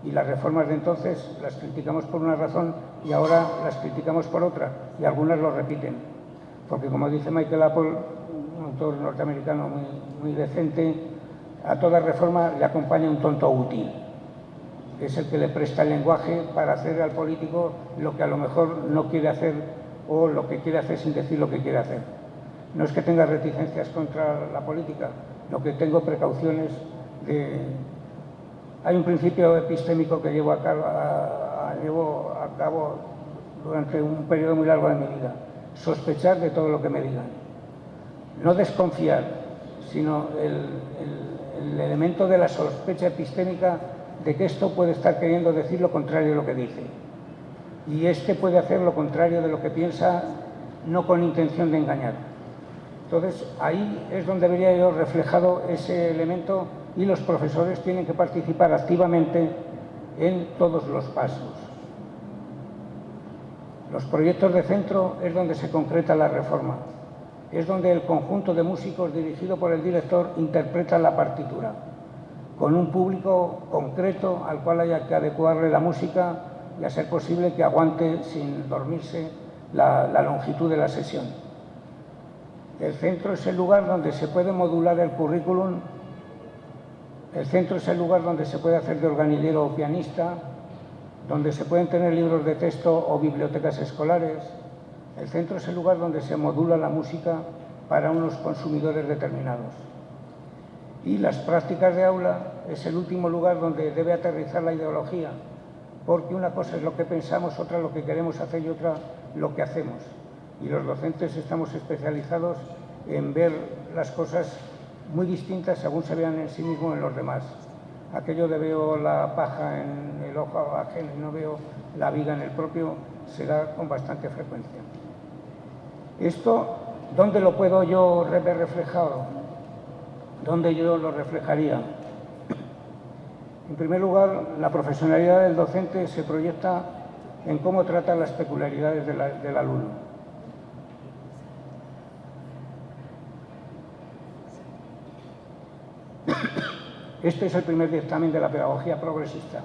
y las reformas de entonces las criticamos por una razón y ahora las criticamos por otra, y algunas lo repiten. Porque, como dice Michael Apple, un autor norteamericano muy decente, a toda reforma le acompaña un tonto útil, que es el que le presta el lenguaje para hacer al político lo que a lo mejor no quiere hacer, o lo que quiere hacer sin decir lo que quiere hacer. No es que tenga reticencias contra la política, lo que tengo precauciones de... Hay un principio epistémico que llevo a cabo durante un periodo muy largo de mi vida: sospechar de todo lo que me digan. No desconfiar, sino el elemento de la sospecha epistémica de que esto puede estar queriendo decir lo contrario de lo que dice. Y este puede hacer lo contrario de lo que piensa, no con intención de engañar. Entonces, ahí es donde vería yo reflejado ese elemento, y los profesores tienen que participar activamente en todos los pasos. Los proyectos de centro es donde se concreta la reforma. Es donde el conjunto de músicos dirigido por el director interpreta la partitura, con un público concreto al cual haya que adecuarle la música y, a ser posible, que aguante sin dormirse la longitud de la sesión. El centro es el lugar donde se puede modular el currículum. El centro es el lugar donde se puede hacer de organillero o pianista, donde se pueden tener libros de texto o bibliotecas escolares. El centro es el lugar donde se modula la música para unos consumidores determinados. Y las prácticas de aula es el último lugar donde debe aterrizar la ideología, porque una cosa es lo que pensamos, otra lo que queremos hacer y otra lo que hacemos. Y los docentes estamos especializados en ver las cosas muy distintas según se vean en sí mismos en los demás. aquello de veo la paja en el ojo ajeno y no veo la viga en el propio, se da con bastante frecuencia. Esto, ¿dónde lo puedo yo ver reflejado? ¿Dónde yo lo reflejaría? En primer lugar, la profesionalidad del docente se proyecta en cómo trata las peculiaridades del alumno. Este es el primer dictamen de la pedagogía progresista.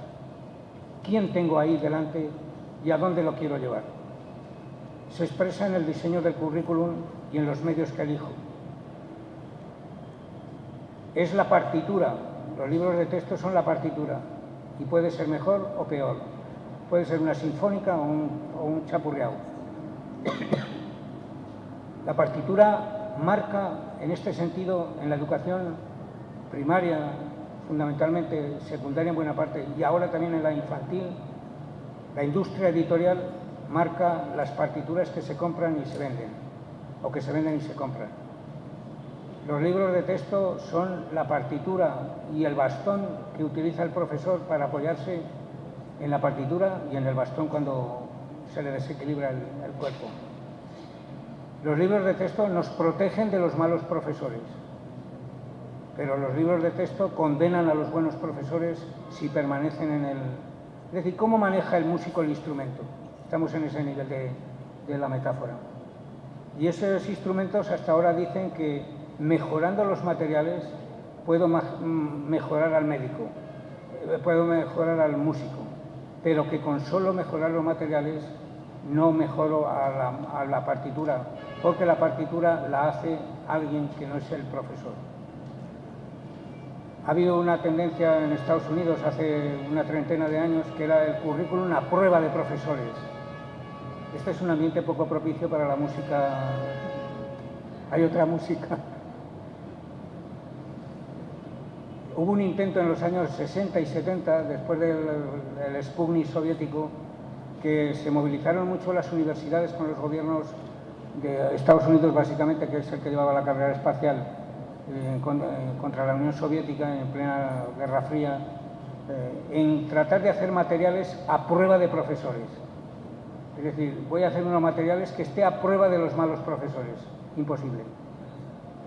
¿Quién tengo ahí delante y a dónde lo quiero llevar? Se expresa en el diseño del currículum y en los medios que elijo. Es la partitura. Los libros de texto son la partitura y puede ser mejor o peor. Puede ser una sinfónica o un chapurreado. La partitura marca, en este sentido, en la educación primaria, fundamentalmente, secundaria en buena parte, y ahora también en la infantil, la industria editorial marca las partituras que se compran y se venden, o que se venden y se compran. Los libros de texto son la partitura y el bastón que utiliza el profesor para apoyarse en la partitura y en el bastón cuando se le desequilibra el cuerpo. Los libros de texto nos protegen de los malos profesores, pero los libros de texto condenan a los buenos profesores si permanecen en el... Es decir, ¿cómo maneja el músico el instrumento? Estamos en ese nivel de la metáfora. Y esos instrumentos hasta ahora dicen que mejorando los materiales puedo mejorar al médico, puedo mejorar al músico, pero que con solo mejorar los materiales no mejoro a la partitura, porque la partitura la hace alguien que no es el profesor. Ha habido una tendencia en Estados Unidos hace una treintena de años que era el currículum a prueba de profesores. Este es un ambiente poco propicio para la música. Hay otra música. Hubo un intento en los años 60 y 70, después del Sputnik soviético, que se movilizaron mucho las universidades con los gobiernos de Estados Unidos, básicamente, que es el que llevaba la carrera espacial, contra la Unión Soviética en plena Guerra Fría, en tratar de hacer materiales a prueba de profesores. Es decir, voy a hacer unos materiales que esté a prueba de los malos profesores. Imposible.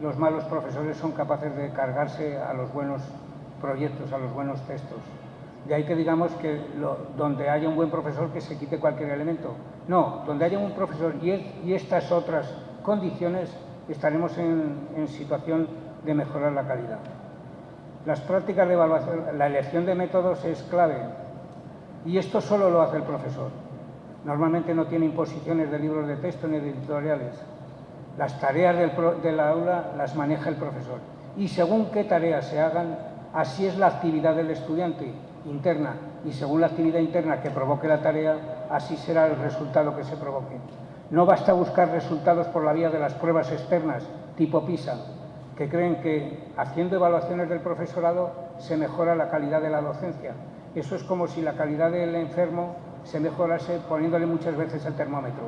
Los malos profesores son capaces de cargarse a los buenos proyectos, a los buenos textos. De ahí que digamos que donde haya un buen profesor que se quite cualquier elemento. No, donde haya un profesor y estas otras condiciones estaremos en situación de mejorar la calidad. Las prácticas de evaluación, la elección de métodos es clave y esto solo lo hace el profesor. Normalmente no tiene imposiciones de libros de texto ni de editoriales. Las tareas del aula las maneja el profesor y según qué tareas se hagan, así es la actividad del estudiante interna y según la actividad interna que provoque la tarea, así será el resultado que se provoque. No basta buscar resultados por la vía de las pruebas externas, tipo PISA, que creen que haciendo evaluaciones del profesorado se mejora la calidad de la docencia. Eso es como si la calidad del enfermo se mejorase poniéndole muchas veces el termómetro.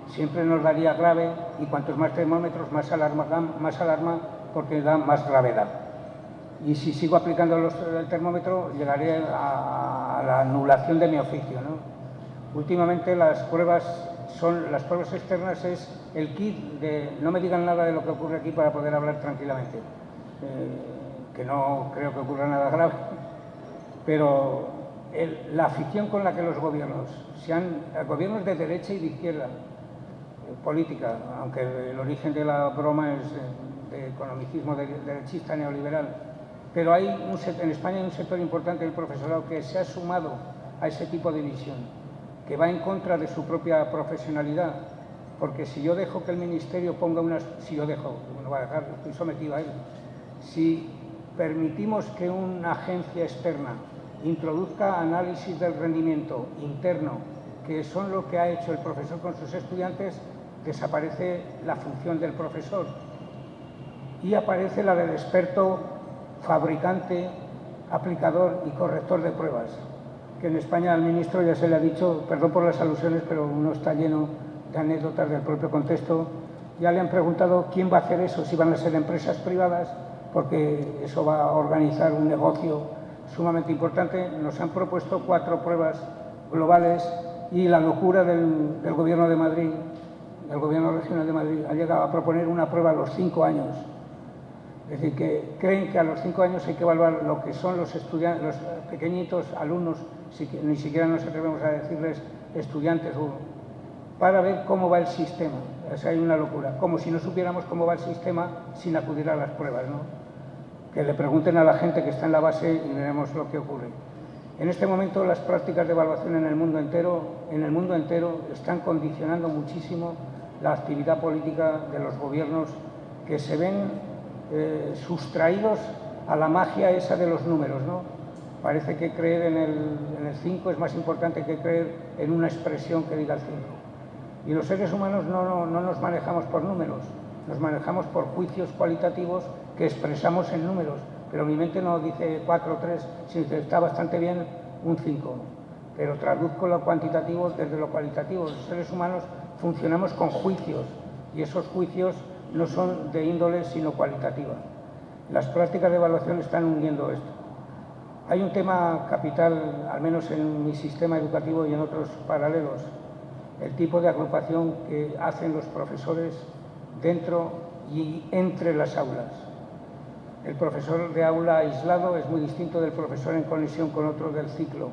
Siempre nos daría grave y cuantos más termómetros, más alarma porque da más gravedad. Y si sigo aplicando el termómetro, llegaré a la anulación de mi oficio, ¿no? Últimamente las pruebas externas es el kit de no me digan nada de lo que ocurre aquí para poder hablar tranquilamente. Que no creo que ocurra nada grave, pero la afición con la que los gobiernos, gobiernos de derecha y de izquierda, política, aunque el origen de la broma es de economicismo derechista neoliberal, pero hay en España hay un sector importante del profesorado que se ha sumado a ese tipo de visión, que va en contra de su propia profesionalidad, porque si yo dejo que el Ministerio ponga no va a dejar, estoy sometido a él, si permitimos que una agencia externa introduzca análisis del rendimiento interno, que son lo que ha hecho el profesor con sus estudiantes, desaparece la función del profesor y aparece la del experto fabricante, aplicador y corrector de pruebas, que en España al ministro ya se le ha dicho, perdón por las alusiones, pero uno está lleno de anécdotas del propio contexto, ya le han preguntado quién va a hacer eso, si van a ser empresas privadas, porque eso va a organizar un negocio sumamente importante. Nos han propuesto 4 pruebas globales y la locura del Gobierno de Madrid, del Gobierno regional de Madrid, ha llegado a proponer una prueba a los 5 años. Es decir, que creen que a los 5 años hay que evaluar lo que son los estudiantes, los pequeñitos alumnos, ni siquiera nos atrevemos a decirles estudiantes, para ver cómo va el sistema. O sea, hay una locura, como si no supiéramos cómo va el sistema sin acudir a las pruebas, ¿no? Que le pregunten a la gente que está en la base y veremos lo que ocurre. En este momento las prácticas de evaluación en el mundo entero están condicionando muchísimo la actividad política de los gobiernos, que se ven sustraídos a la magia esa de los números, ¿no? Parece que creer en el 5 es más importante que creer en una expresión que diga el 5. Y los seres humanos no nos manejamos por números, nos manejamos por juicios cualitativos que expresamos en números, pero mi mente no dice 4 o 3, sino que está bastante bien un 5. Pero traduzco lo cuantitativo desde lo cualitativo. Los seres humanos funcionamos con juicios y esos juicios no son de índole sino cualitativa. Las prácticas de evaluación están hundiendo esto. Hay un tema capital, al menos en mi sistema educativo y en otros paralelos, el tipo de agrupación que hacen los profesores dentro y entre las aulas. El profesor de aula aislado es muy distinto del profesor en conexión con otro del ciclo.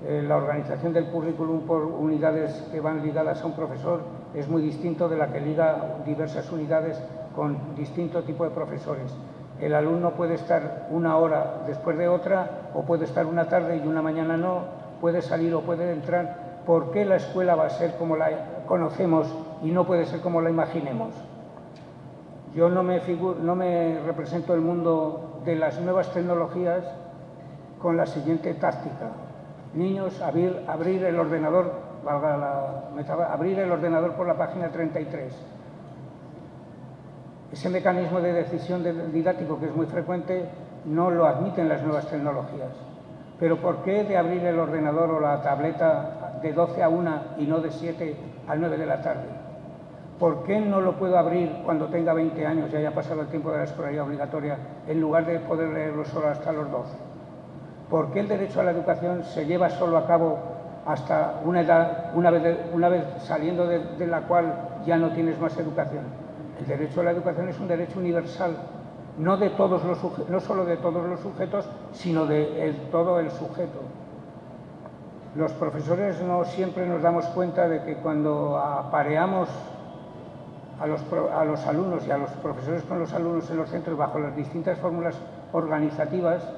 La organización del currículum por unidades que van ligadas a un profesor es muy distinto de la que liga diversas unidades con distinto tipo de profesores. El alumno puede estar una hora después de otra, o puede estar una tarde y una mañana no, puede salir o puede entrar. ¿Por qué la escuela va a ser como la conocemos y no puede ser como la imaginemos? Yo no me represento el mundo de las nuevas tecnologías con la siguiente táctica. Niños, abrir el ordenador, valga la metáfora, abrir el ordenador por la página 33. Ese mecanismo de decisión didáctico, que es muy frecuente, no lo admiten las nuevas tecnologías. Pero ¿por qué de abrir el ordenador o la tableta de 12 a 1 y no de 7 a 9 de la tarde? ¿Por qué no lo puedo abrir cuando tenga 20 años y haya pasado el tiempo de la escolaridad obligatoria, en lugar de poder leerlo solo hasta los 12? ¿Por qué el derecho a la educación se lleva solo a cabo hasta una edad, una vez saliendo de la cual ya no tienes más educación? El derecho a la educación es un derecho universal, no solo de todos los sujetos, sino de todo el sujeto. Los profesores no siempre nos damos cuenta de que cuando apareamos a los alumnos y a los profesores con los alumnos en los centros bajo las distintas fórmulas organizativas,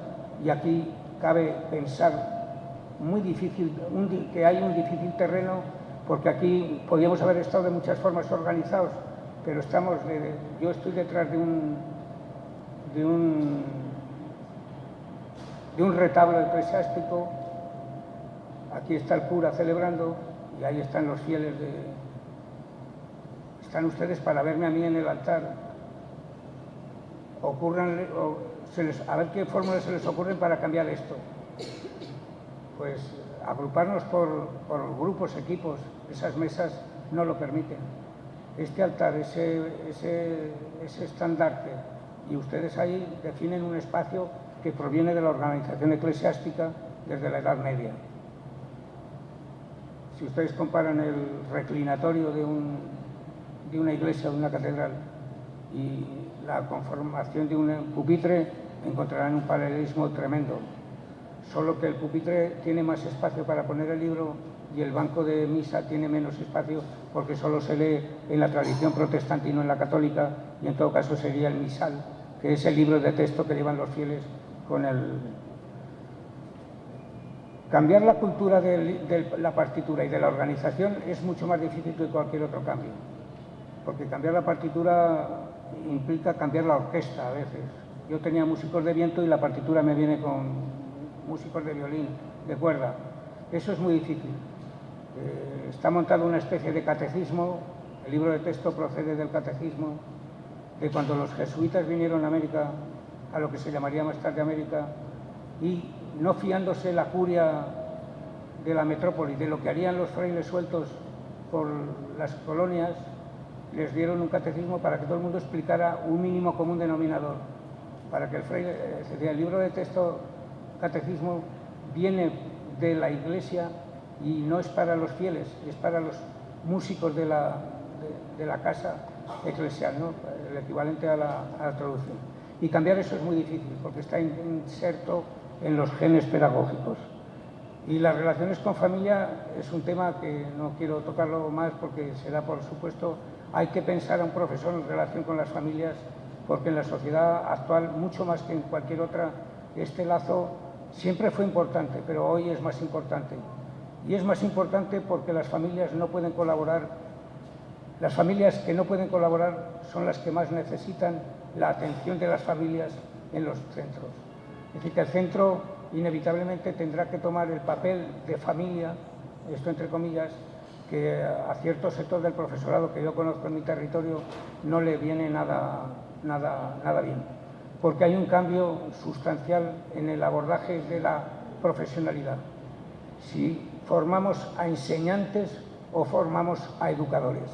y aquí cabe pensar muy difícil, que hay un difícil terreno, porque aquí podríamos haber estado de muchas formas organizados, pero yo estoy detrás de un retablo eclesiástico. Aquí está el cura celebrando y ahí están los fieles están ustedes para verme a mí en el altar. A ver qué fórmulas se les ocurren para cambiar esto. Pues agruparnos por grupos, equipos, esas mesas no lo permiten. Este altar, ese estandarte, y ustedes ahí definen un espacio que proviene de la organización eclesiástica desde la Edad Media. Si ustedes comparan el reclinatorio de una iglesia, de una catedral, y la conformación de un pupitre, encontrarán un paralelismo tremendo. Solo que el pupitre tiene más espacio para poner el libro y el banco de misa tiene menos espacio, porque solo se lee en la tradición protestante y no en la católica, y en todo caso sería el misal, que es el libro de texto que llevan los fieles con el... Cambiar la cultura de la partitura y de la organización es mucho más difícil que cualquier otro cambio, porque cambiar la partitura implica cambiar la orquesta a veces. Yo tenía músicos de viento y la partitura me viene con músicos de violín, de cuerda. Eso es muy difícil. Está montado una especie de catecismo. El libro de texto procede del catecismo, de cuando los jesuitas vinieron a América, a lo que se llamaría más tarde América, y no fiándose la curia de la metrópoli, de lo que harían los frailes sueltos por las colonias, les dieron un catecismo para que todo el mundo explicara un mínimo común denominador, para que el fraile, el libro de texto catecismo viene de la Iglesia y no es para los fieles, es para los músicos de la casa eclesial, ¿no? El equivalente a la traducción. Y cambiar eso es muy difícil porque está inserto en los genes pedagógicos. Y las relaciones con familia es un tema que no quiero tocarlo más porque será, por supuesto, hay que pensar a un profesor en relación con las familias, porque en la sociedad actual, mucho más que en cualquier otra, este lazo siempre fue importante, pero hoy es más importante. Y es más importante porque las familias no pueden colaborar. Las familias que no pueden colaborar son las que más necesitan la atención de las familias en los centros. Es decir, que el centro inevitablemente tendrá que tomar el papel de familia, esto entre comillas, que a cierto sector del profesorado que yo conozco en mi territorio no le viene nada bien, porque hay un cambio sustancial en el abordaje de la profesionalidad. Si formamos a enseñantes o formamos a educadores.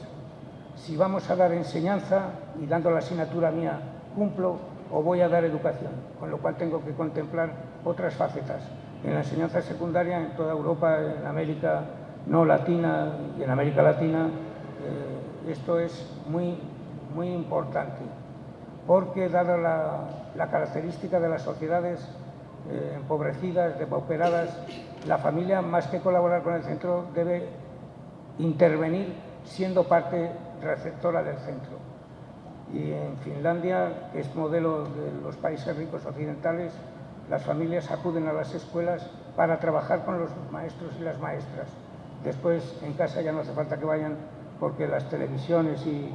Si vamos a dar enseñanza y dando la asignatura mía cumplo, o voy a dar educación, con lo cual tengo que contemplar otras facetas. En la enseñanza secundaria, en toda Europa, en América no latina y en América Latina, esto es muy importante, porque dada la característica de las sociedades empobrecidas, depauperadas, la familia, más que colaborar con el centro, debe intervenir siendo parte receptora del centro. Y en Finlandia, que es modelo de los países ricos occidentales, las familias acuden a las escuelas para trabajar con los maestros y las maestras. Después, en casa ya no hace falta que vayan porque las televisiones y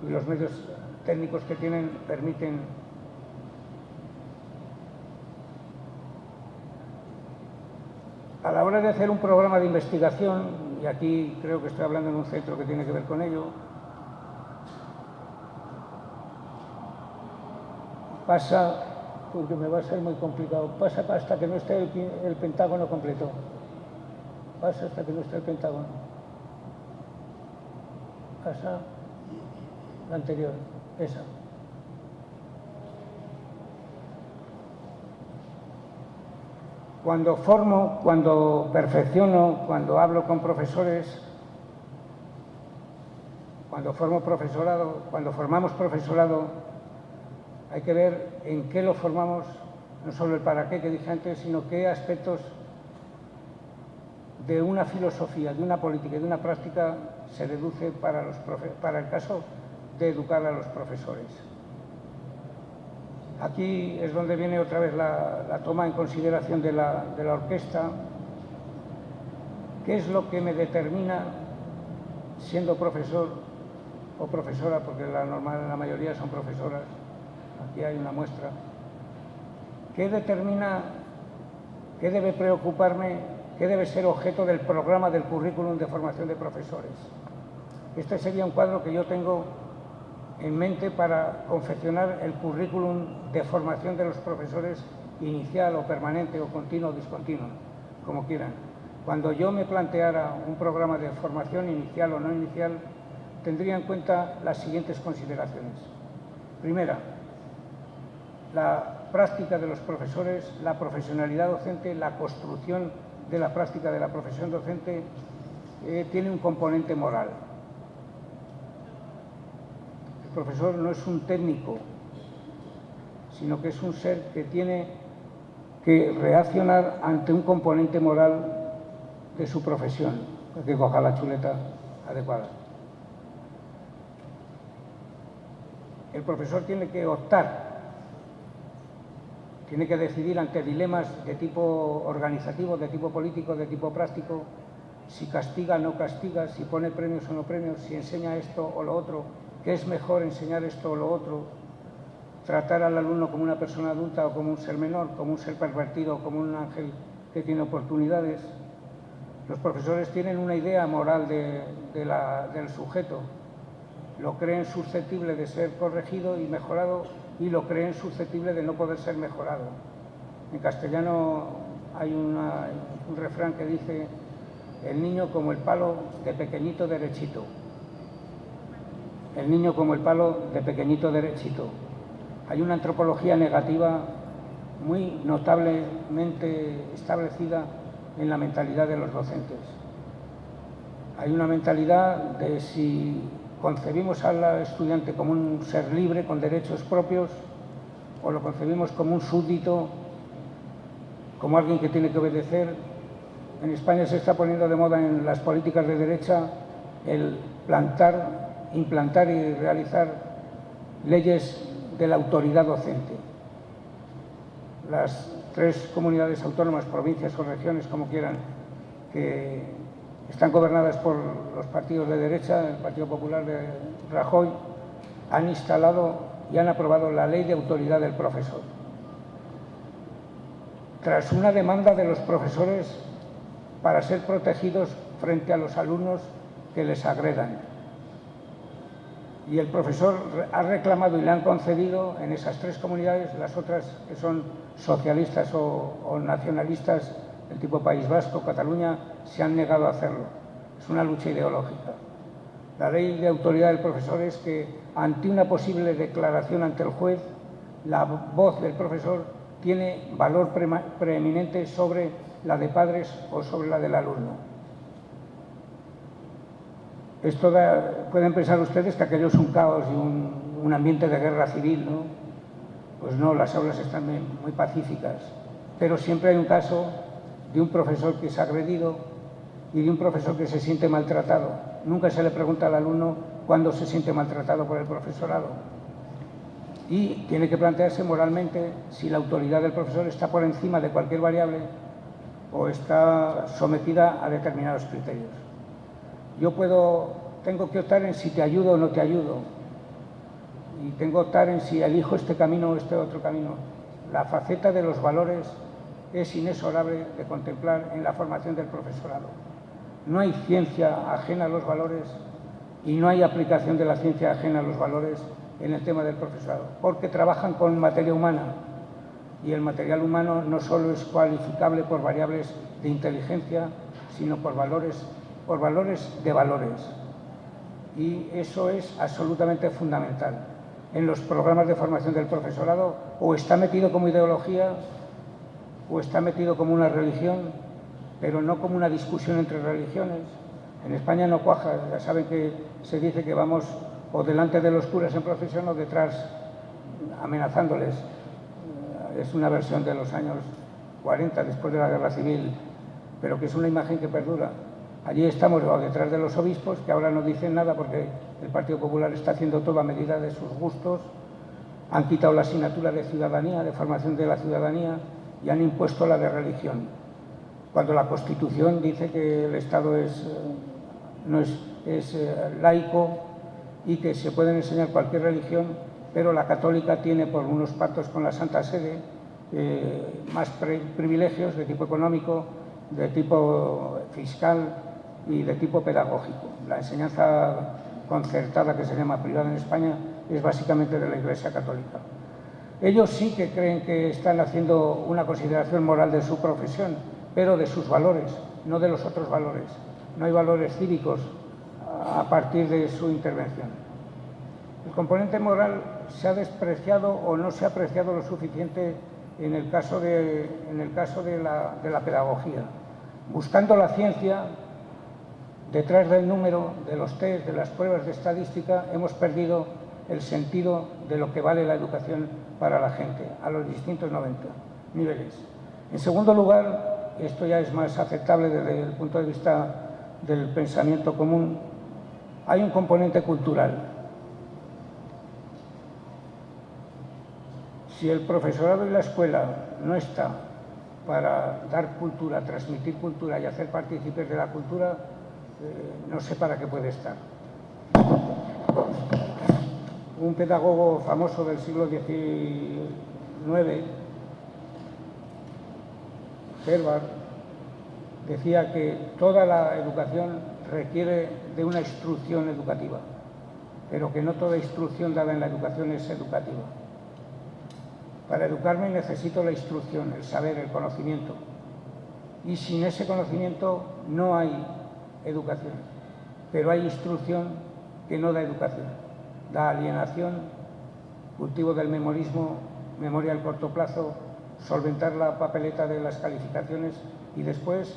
los medios técnicos que tienen permiten. A la hora de hacer un programa de investigación, y aquí creo que estoy hablando en un centro que tiene que ver con ello, pasa, porque me va a ser muy complicado, pasa hasta que no esté el pentágono completo. Pasa hasta que no esté el pentágono. Pasa la anterior, esa. Cuando formo, cuando perfecciono, cuando hablo con profesores, cuando formo profesorado, cuando formamos profesorado, hay que ver en qué lo formamos, no solo el para qué que dije antes, sino qué aspectos de una filosofía, de una política y de una práctica se deduce para el caso de educar a los profesores. Aquí es donde viene otra vez la toma en consideración de la orquesta. ¿Qué es lo que me determina, siendo profesor o profesora, porque la mayoría son profesoras, aquí hay una muestra, qué determina, qué debe preocuparme, qué debe ser objeto del programa del currículum de formación de profesores? Este sería un cuadro que yo tengo en mente para confeccionar el currículum de formación de los profesores inicial o permanente o continuo o discontinuo, como quieran. Cuando yo me planteara un programa de formación inicial o no inicial, tendría en cuenta las siguientes consideraciones. Primera, la práctica de los profesores, la profesionalidad docente, la construcción de la práctica de la profesión docente tiene un componente moral. El profesor no es un técnico, sino que es un ser que tiene que reaccionar ante un componente moral de su profesión, que coja la chuleta adecuada. El profesor tiene que optar, tiene que decidir ante dilemas de tipo organizativo, de tipo político, de tipo práctico, si castiga o no castiga, si pone premios o no premios, si enseña esto o lo otro, qué es mejor enseñar esto o lo otro, tratar al alumno como una persona adulta o como un ser menor, como un ser pervertido o como un ángel que tiene oportunidades. Los profesores tienen una idea moral del sujeto, lo creen susceptible de ser corregido y mejorado y lo creen susceptible de no poder ser mejorado. En castellano hay un refrán que dice: el niño como el palo de pequeñito derechito. El niño como el palo de pequeñito derechito. Hay una antropología negativa muy notablemente establecida en la mentalidad de los docentes. Hay una mentalidad de si concebimos al estudiante como un ser libre con derechos propios o lo concebimos como un súbdito, como alguien que tiene que obedecer. En España se está poniendo de moda en las políticas de derecha el implantar y realizar leyes de la autoridad docente. Las 3 comunidades autónomas, provincias o regiones, como quieran, que están gobernadas por los partidos de derecha, el Partido Popular de Rajoy, han instalado y han aprobado la Ley de Autoridad del Profesor. Tras una demanda de los profesores para ser protegidos frente a los alumnos que les agredan. Y el profesor ha reclamado y le han concedido en esas 3 comunidades, las otras que son socialistas o nacionalistas, del tipo País Vasco, Cataluña, se han negado a hacerlo. Es una lucha ideológica. La Ley de Autoridad del Profesor es que ante una posible declaración ante el juez, la voz del profesor tiene valor preeminente sobre la de padres o sobre la del alumno. Esto pueden pensar ustedes que aquello es un caos y un ambiente de guerra civil, ¿no? Pues no, las aulas están muy pacíficas, pero siempre hay un caso de un profesor que es agredido y de un profesor que se siente maltratado. Nunca se le pregunta al alumno cuándo se siente maltratado por el profesorado. Y tiene que plantearse moralmente si la autoridad del profesor está por encima de cualquier variable o está sometida a determinados criterios. Yo tengo que optar en si te ayudo o no te ayudo, y tengo que optar en si elijo este camino o este otro camino. La faceta de los valores es inexorable de contemplar en la formación del profesorado. No hay ciencia ajena a los valores y no hay aplicación de la ciencia ajena a los valores en el tema del profesorado, porque trabajan con materia humana y el material humano no solo es cualificable por variables de inteligencia, sino por valores de valores. Y eso es absolutamente fundamental. En los programas de formación del profesorado o está metido como ideología o está metido como una religión, pero no como una discusión entre religiones. En España no cuaja, ya saben que se dice que vamos o delante de los curas en procesión o detrás amenazándoles. Es una versión de los años 40, después de la Guerra Civil, pero que es una imagen que perdura. Allí estamos detrás de los obispos, que ahora no dicen nada porque el Partido Popular está haciendo todo a medida de sus gustos. Han quitado la asignatura de ciudadanía, de formación de la ciudadanía, y han impuesto la de religión. Cuando la Constitución dice que el Estado es laico y que se pueden enseñar cualquier religión, pero la católica tiene, por unos pactos con la Santa Sede, más privilegios de tipo económico, de tipo fiscal y de tipo pedagógico. La enseñanza concertada, que se llama privada en España, es básicamente de la Iglesia Católica. Ellos sí que creen que están haciendo una consideración moral de su profesión, pero de sus valores, no de los otros valores. No hay valores cívicos a partir de su intervención. El componente moral se ha despreciado o no se ha apreciado lo suficiente en el caso de la pedagogía. Buscando la ciencia, detrás del número, de los test, de las pruebas de estadística, hemos perdido el sentido de lo que vale la educación para la gente, a los distintos niveles. En segundo lugar, esto ya es más aceptable desde el punto de vista del pensamiento común, hay un componente cultural. Si el profesorado y la escuela no está para dar cultura, transmitir cultura y hacer partícipes de la cultura, no sé para qué puede estar. Un pedagogo famoso del siglo XIX, Herbart, decía que toda la educación requiere de una instrucción educativa, pero que no toda instrucción dada en la educación es educativa. Para educarme necesito la instrucción, el saber, el conocimiento. Y sin ese conocimiento no hay educación. Pero hay instrucción que no da educación. Da alienación, cultivo del memorismo, memoria al corto plazo solventar la papeleta de las calificaciones y después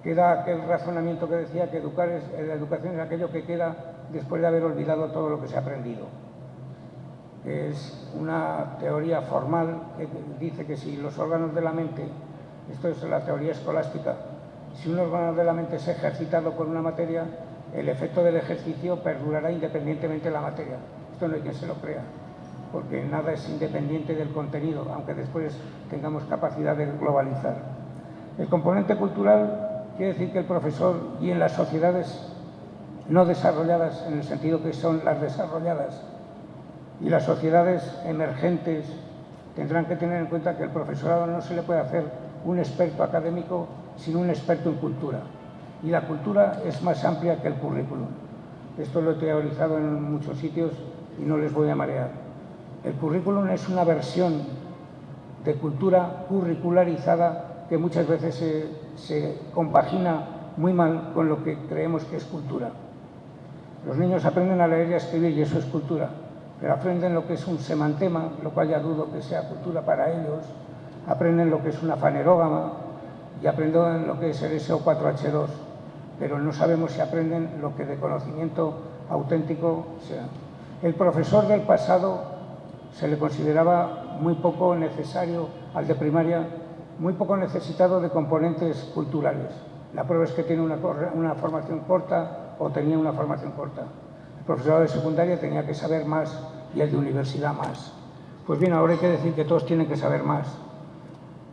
queda aquel razonamiento que decía que la educación es aquello que queda después de haber olvidado todo lo que se ha aprendido. Es una teoría formal que dice que si los órganos de la mente, esto es la teoría escolástica, si un órgano de la mente es ejercitado con una materia, el efecto del ejercicio perdurará independientemente de la materia. Esto no hay quien se lo crea, porque nada es independiente del contenido, aunque después tengamos capacidad de globalizar. El componente cultural quiere decir que el profesor y en las sociedades no desarrolladas, en el sentido que son las desarrolladas, y las sociedades emergentes tendrán que tener en cuenta que el profesorado no se le puede hacer un experto académico sino un experto en cultura. Y la cultura es más amplia que el currículum. Esto lo he teorizado en muchos sitios y no les voy a marear. El currículum es una versión de cultura curricularizada que muchas veces se compagina muy mal con lo que creemos que es cultura. Los niños aprenden a leer y a escribir y eso es cultura, pero aprenden lo que es un semantema, lo cual ya dudo que sea cultura para ellos, aprenden lo que es una fanerógama y aprenden lo que es el SO4H2, pero no sabemos si aprenden lo que de conocimiento auténtico sea. El profesor del pasado se le consideraba muy poco necesario, al de primaria, muy poco necesitado de componentes culturales. La prueba es que tiene una formación corta o tenía una formación corta. El profesorado de secundaria tenía que saber más y el de universidad más. Pues bien, ahora hay que decir que todos tienen que saber más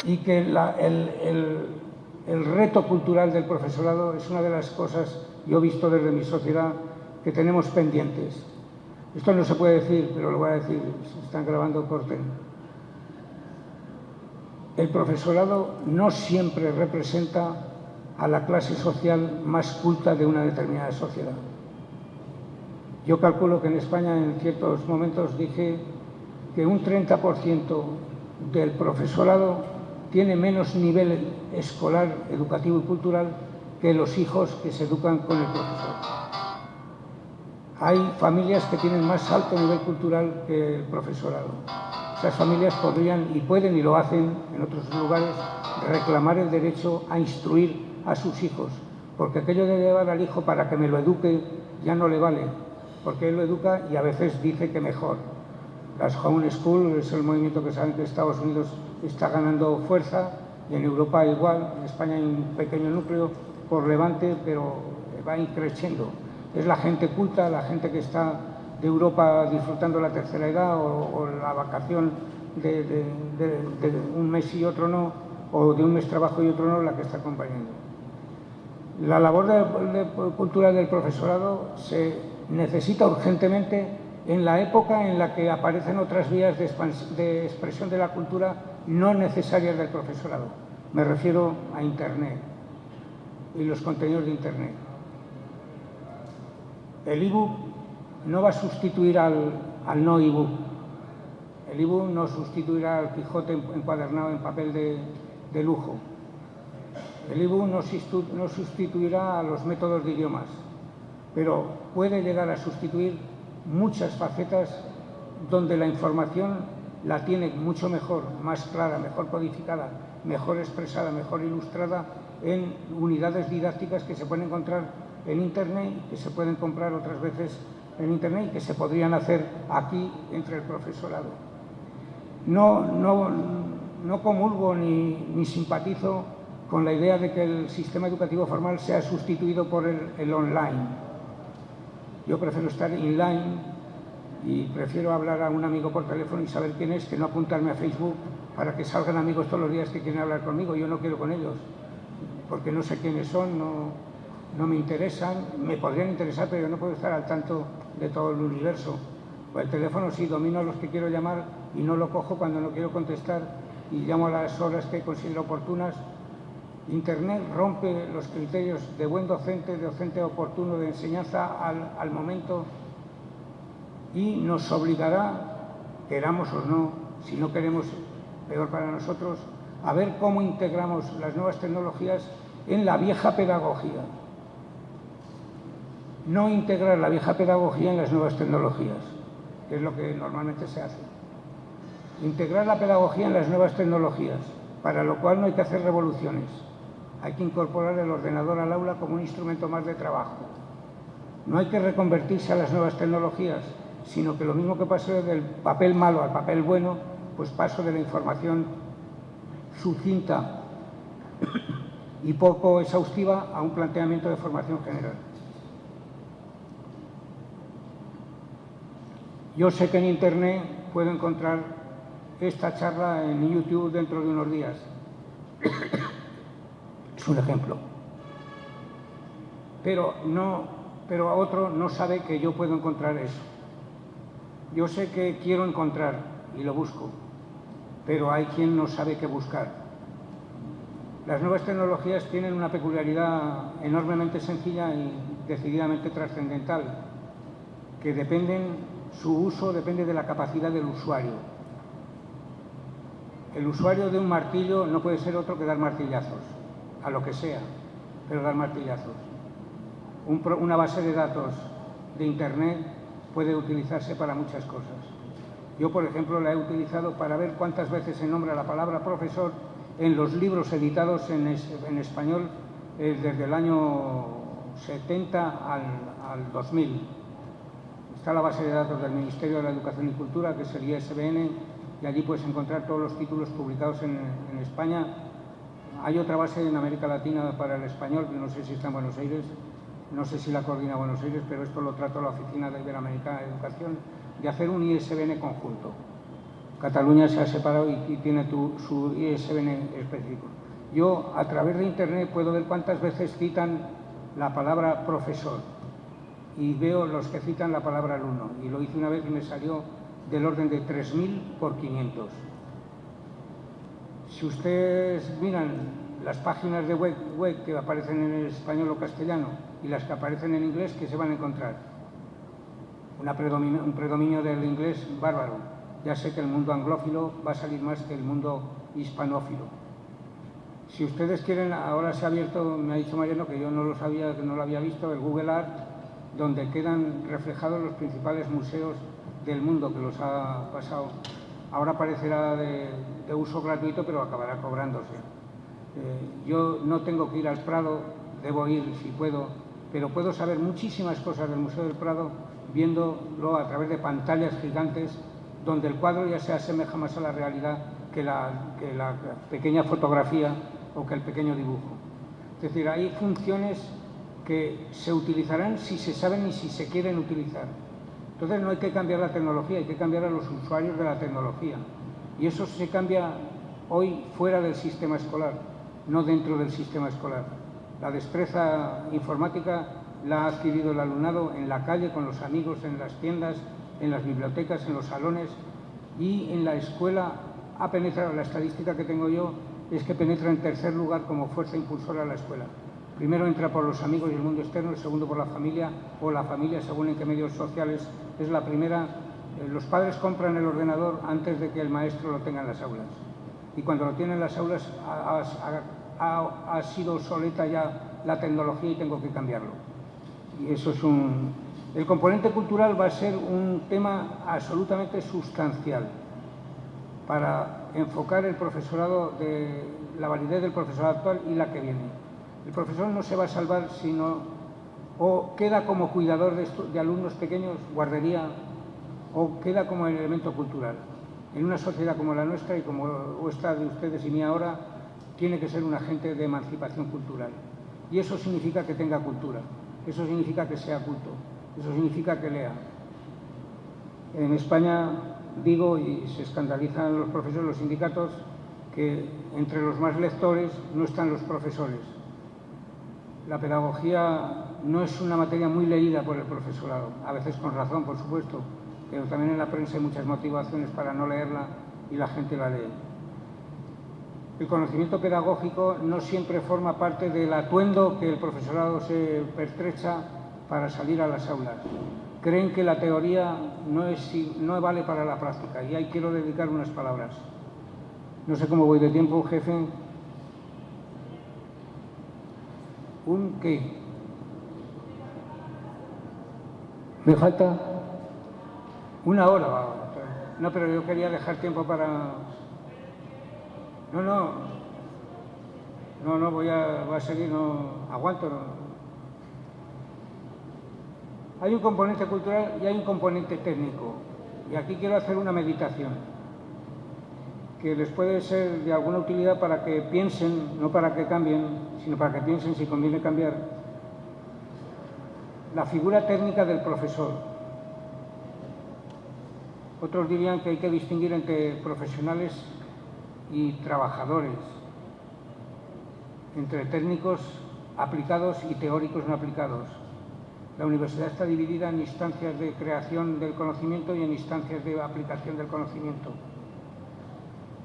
y que el reto cultural del profesorado es una de las cosas, yo he visto desde mi sociedad, que tenemos pendientes. Esto no se puede decir, pero lo voy a decir, si están grabando, corten. El profesorado no siempre representa a la clase social más culta de una determinada sociedad. Yo calculo que en España en ciertos momentos dije que un 30% del profesorado tiene menos nivel escolar, educativo y cultural que los hijos que se educan con el profesor. Hay familias que tienen más alto nivel cultural que el profesorado. Esas familias podrían y pueden y lo hacen en otros lugares reclamar el derecho a instruir a sus hijos, porque aquello de llevar al hijo para que me lo eduque ya no le vale, porque él lo educa y a veces dice que mejor. Las homeschool es el movimiento que saben que Estados Unidos está ganando fuerza y en Europa igual, en España hay un pequeño núcleo por levante, pero va creciendo. Es la gente culta, la gente que está de Europa disfrutando la tercera edad o la vacación de un mes y otro no, o de un mes trabajo y otro no, la que está acompañando. La labor cultural del profesorado se necesita urgentemente en la época en la que aparecen otras vías de expresión de la cultura no necesarias del profesorado. Me refiero a Internet y los contenidos de Internet. El ebook no va a sustituir al no ebook. El ebook no sustituirá al Quijote encuadernado en papel de lujo. El ebook no sustituirá a los métodos de idiomas, pero puede llegar a sustituir muchas facetas donde la información la tiene mucho mejor, más clara, mejor codificada, mejor expresada, mejor ilustrada en unidades didácticas que se pueden encontrar en Internet, que se pueden comprar otras veces en Internet y que se podrían hacer aquí entre el profesorado. No comulgo ni simpatizo con la idea de que el sistema educativo formal sea sustituido por el online. Yo prefiero estar inline y prefiero hablar a un amigo por teléfono y saber quién es, que no apuntarme a Facebook para que salgan amigos todos los días que quieren hablar conmigo. Yo no quiero con ellos, porque no sé quiénes son, no me interesan, me podrían interesar, pero yo no puedo estar al tanto de todo el universo. Pues el teléfono sí, domino a los que quiero llamar y no lo cojo cuando no quiero contestar y llamo a las horas que considero oportunas. Internet rompe los criterios de buen docente, de docente oportuno, de enseñanza al momento y nos obligará, queramos o no, si no queremos, peor para nosotros, a ver cómo integramos las nuevas tecnologías en la vieja pedagogía. No integrar la vieja pedagogía en las nuevas tecnologías, que es lo que normalmente se hace. Integrar la pedagogía en las nuevas tecnologías, para lo cual no hay que hacer revoluciones. Hay que incorporar el ordenador al aula como un instrumento más de trabajo. No hay que reconvertirse a las nuevas tecnologías, sino que lo mismo que pasó del papel malo al papel bueno, pues paso de la información sucinta y poco exhaustiva a un planteamiento de formación general. Yo sé que en Internet puedo encontrar esta charla en YouTube dentro de unos días. Es un ejemplo. Pero otro no sabe que yo puedo encontrar eso. Yo sé que quiero encontrar y lo busco, pero hay quien no sabe qué buscar. Las nuevas tecnologías tienen una peculiaridad enormemente sencilla y decididamente trascendental, que su uso depende de la capacidad del usuario. El usuario de un martillo no puede ser otro que dar martillazos, a lo que sea, pero dar martillazos. Una base de datos de Internet puede utilizarse para muchas cosas. Yo, por ejemplo, la he utilizado para ver cuántas veces se nombra la palabra profesor en los libros editados en español desde el año 70 al 2000. Está la base de datos del Ministerio de la Educación y Cultura, que es el ISBN, y allí puedes encontrar todos los títulos publicados en España. Hay otra base en América Latina para el español, que no sé si está en Buenos Aires, no sé si la coordina Buenos Aires, pero esto lo trató la Oficina de Iberoamericana de Educación, de hacer un ISBN conjunto. Cataluña se ha separado y tiene su ISBN específico. Yo, a través de Internet, puedo ver cuántas veces citan la palabra profesor y veo los que citan la palabra alumno. Y lo hice una vez y me salió del orden de 3.000 por 500. Si ustedes miran las páginas de web que aparecen en español o castellano y las que aparecen en inglés, ¿qué se van a encontrar? Un predominio del inglés bárbaro. Ya sé que el mundo anglófilo va a salir más que el mundo hispanófilo. Si ustedes quieren, ahora se ha abierto, me ha dicho Mariano que yo no lo sabía, que no lo había visto, el Google Art, donde quedan reflejados los principales museos del mundo que los ha pasado. Ahora parecerá de uso gratuito, pero acabará cobrándose. Yo no tengo que ir al Prado, debo ir si puedo, pero puedo saber muchísimas cosas del Museo del Prado viéndolo a través de pantallas gigantes, donde el cuadro ya se asemeja más a la realidad que la pequeña fotografía o que el pequeño dibujo. Es decir, hay funciones que se utilizarán si se saben y si se quieren utilizar. Entonces no hay que cambiar la tecnología, hay que cambiar a los usuarios de la tecnología. Y eso se cambia hoy fuera del sistema escolar, no dentro del sistema escolar. La destreza informática la ha adquirido el alumnado en la calle, con los amigos, en las tiendas, en las bibliotecas, en los salones, y en la escuela ha penetrado. La estadística que tengo yo es que penetra en tercer lugar como fuerza impulsora a la escuela. Primero entra por los amigos y el mundo externo, el segundo por la familia, o la familia según en qué medios sociales es la primera. Los padres compran el ordenador antes de que el maestro lo tenga en las aulas. Y cuando lo tiene en las aulas ha sido obsoleta ya la tecnología y tengo que cambiarlo. Y eso es El componente cultural va a ser un tema absolutamente sustancial para enfocar el profesorado, la validez del profesorado actual y la que viene. El profesor no se va a salvar o queda como cuidador de alumnos pequeños, guardería, o queda como elemento cultural. En una sociedad como la nuestra y como esta de ustedes y mía ahora, tiene que ser un agente de emancipación cultural. Y eso significa que tenga cultura, eso significa que sea culto, eso significa que lea. En España digo, y se escandalizan los profesores, los sindicatos, que entre los más lectores no están los profesores. La pedagogía no es una materia muy leída por el profesorado, a veces con razón, por supuesto, pero también en la prensa hay muchas motivaciones para no leerla y la gente la lee. El conocimiento pedagógico no siempre forma parte del atuendo que el profesorado se pertrecha para salir a las aulas. Creen que la teoría no vale para la práctica y ahí quiero dedicar unas palabras. No sé cómo voy de tiempo, jefe. ¿Un qué? ¿Me falta? Una hora. No, pero yo quería dejar tiempo para... No, voy a seguir, no aguanto. No. Hay un componente cultural y hay un componente técnico. Y aquí quiero hacer una meditación que les puede ser de alguna utilidad para que piensen, no para que cambien, sino para que piensen si conviene cambiar. La figura técnica del profesor. Otros dirían que hay que distinguir entre profesionales y trabajadores, entre técnicos aplicados y teóricos no aplicados. La universidad está dividida en instancias de creación del conocimiento y en instancias de aplicación del conocimiento.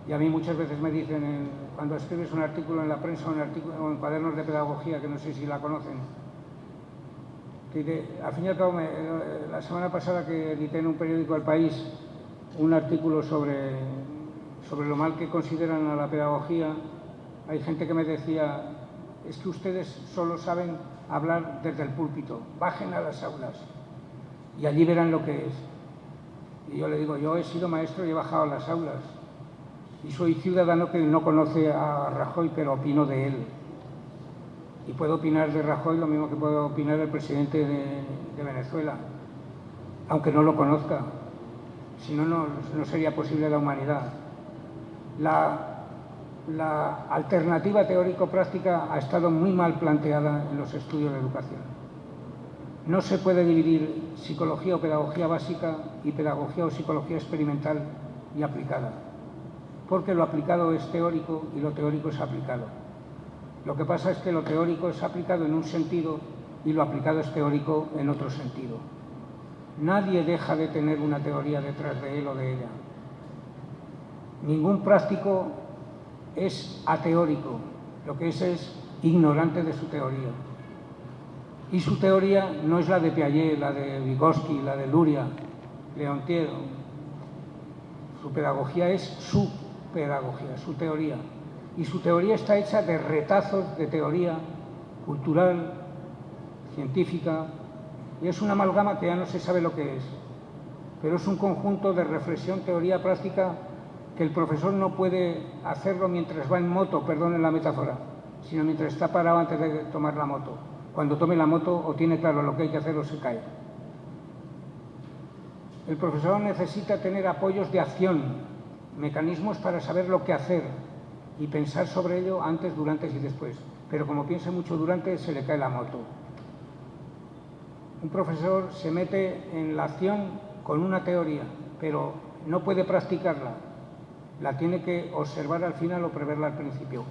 Y a mí muchas veces me dicen, cuando escribes un artículo en la prensa o en cuadernos de pedagogía, que no sé si la conocen, que al fin y al cabo, la semana pasada que edité en un periódico El País un artículo sobre lo mal que consideran a la pedagogía, hay gente que me decía, es que ustedes solo saben hablar desde el púlpito, bajen a las aulas y allí verán lo que es. Y yo le digo, yo he sido maestro y he bajado a las aulas y soy ciudadano que no conoce a Rajoy, pero opino de él. Y puedo opinar de Rajoy lo mismo que puedo opinar del presidente de Venezuela, aunque no lo conozca. Si no, no sería posible la humanidad. La alternativa teórico-práctica ha estado muy mal planteada en los estudios de educación. No se puede dividir psicología o pedagogía básica y pedagogía o psicología experimental y aplicada, porque lo aplicado es teórico y lo teórico es aplicado. Lo que pasa es que lo teórico es aplicado en un sentido y lo aplicado es teórico en otro sentido. Nadie deja de tener una teoría detrás de él o de ella. Ningún práctico es ateórico, lo que es ignorante de su teoría. Y su teoría no es la de Piaget, la de Vygotsky, la de Luria, Leontief. Su pedagogía es su pedagogía, su teoría. Y su teoría está hecha de retazos de teoría cultural, científica, y es una amalgama que ya no se sabe lo que es. Pero es un conjunto de reflexión, teoría, práctica, que el profesor no puede hacerlo mientras va en moto, perdonen la metáfora, sino mientras está parado antes de tomar la moto. Cuando tome la moto o tiene claro lo que hay que hacer o se cae. El profesor necesita tener apoyos de acción, mecanismos para saber lo que hacer y pensar sobre ello antes, durante y después. Pero como piensa mucho durante, se le cae la moto. Un profesor se mete en la acción con una teoría, pero no puede practicarla. La tiene que observar al final o preverla al principio,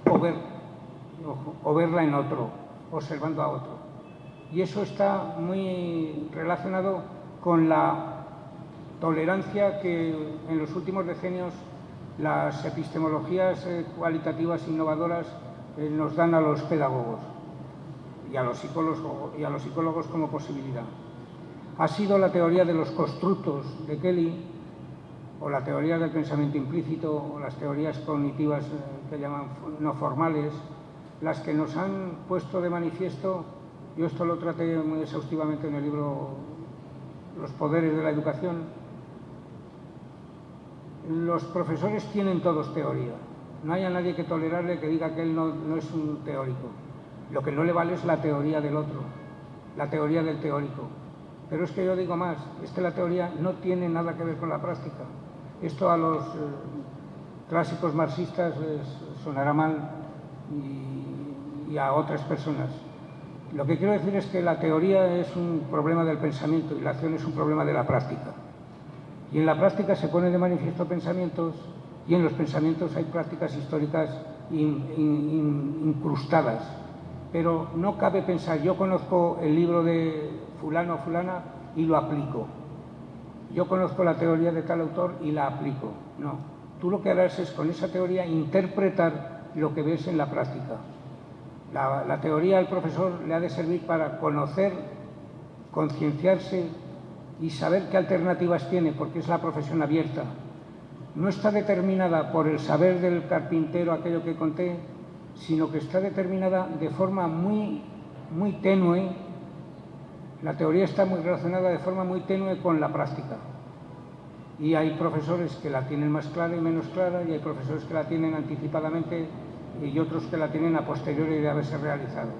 o verla en otro, observando a otro. Y eso está muy relacionado con la tolerancia que en los últimos decenios las epistemologías cualitativas innovadoras nos dan a los pedagogos y a los psicólogos como posibilidad. Ha sido la teoría de los constructos de Kelly, o la teoría del pensamiento implícito, o las teorías cognitivas que llaman no formales, las que nos han puesto de manifiesto. Yo esto lo traté muy exhaustivamente en el libro Los poderes de la educación. Los profesores tienen todos teoría. No hay a nadie que tolerarle que diga que él no es un teórico. Lo que no le vale es la teoría del otro, la teoría del teórico. Pero es que yo digo más, es que la teoría no tiene nada que ver con la práctica. Esto a los clásicos marxistas les sonará mal y a otras personas. Lo que quiero decir es que la teoría es un problema del pensamiento y la acción es un problema de la práctica. Y en la práctica se ponen de manifiesto pensamientos y en los pensamientos hay prácticas históricas incrustadas. Pero no cabe pensar, yo conozco el libro de fulano o fulana y lo aplico. Yo conozco la teoría de tal autor y la aplico. No, tú lo que harás es con esa teoría interpretar lo que ves en la práctica. La teoría del profesor le ha de servir para conocer, concienciarse y saber qué alternativas tiene, porque es la profesión abierta. No está determinada por el saber del carpintero, aquello que conté, sino que está determinada de forma muy tenue. La teoría está muy relacionada de forma muy tenue con la práctica. Y hay profesores que la tienen más clara y menos clara, y hay profesores que la tienen anticipadamente y otros que la tienen a posteriori de haberse realizado.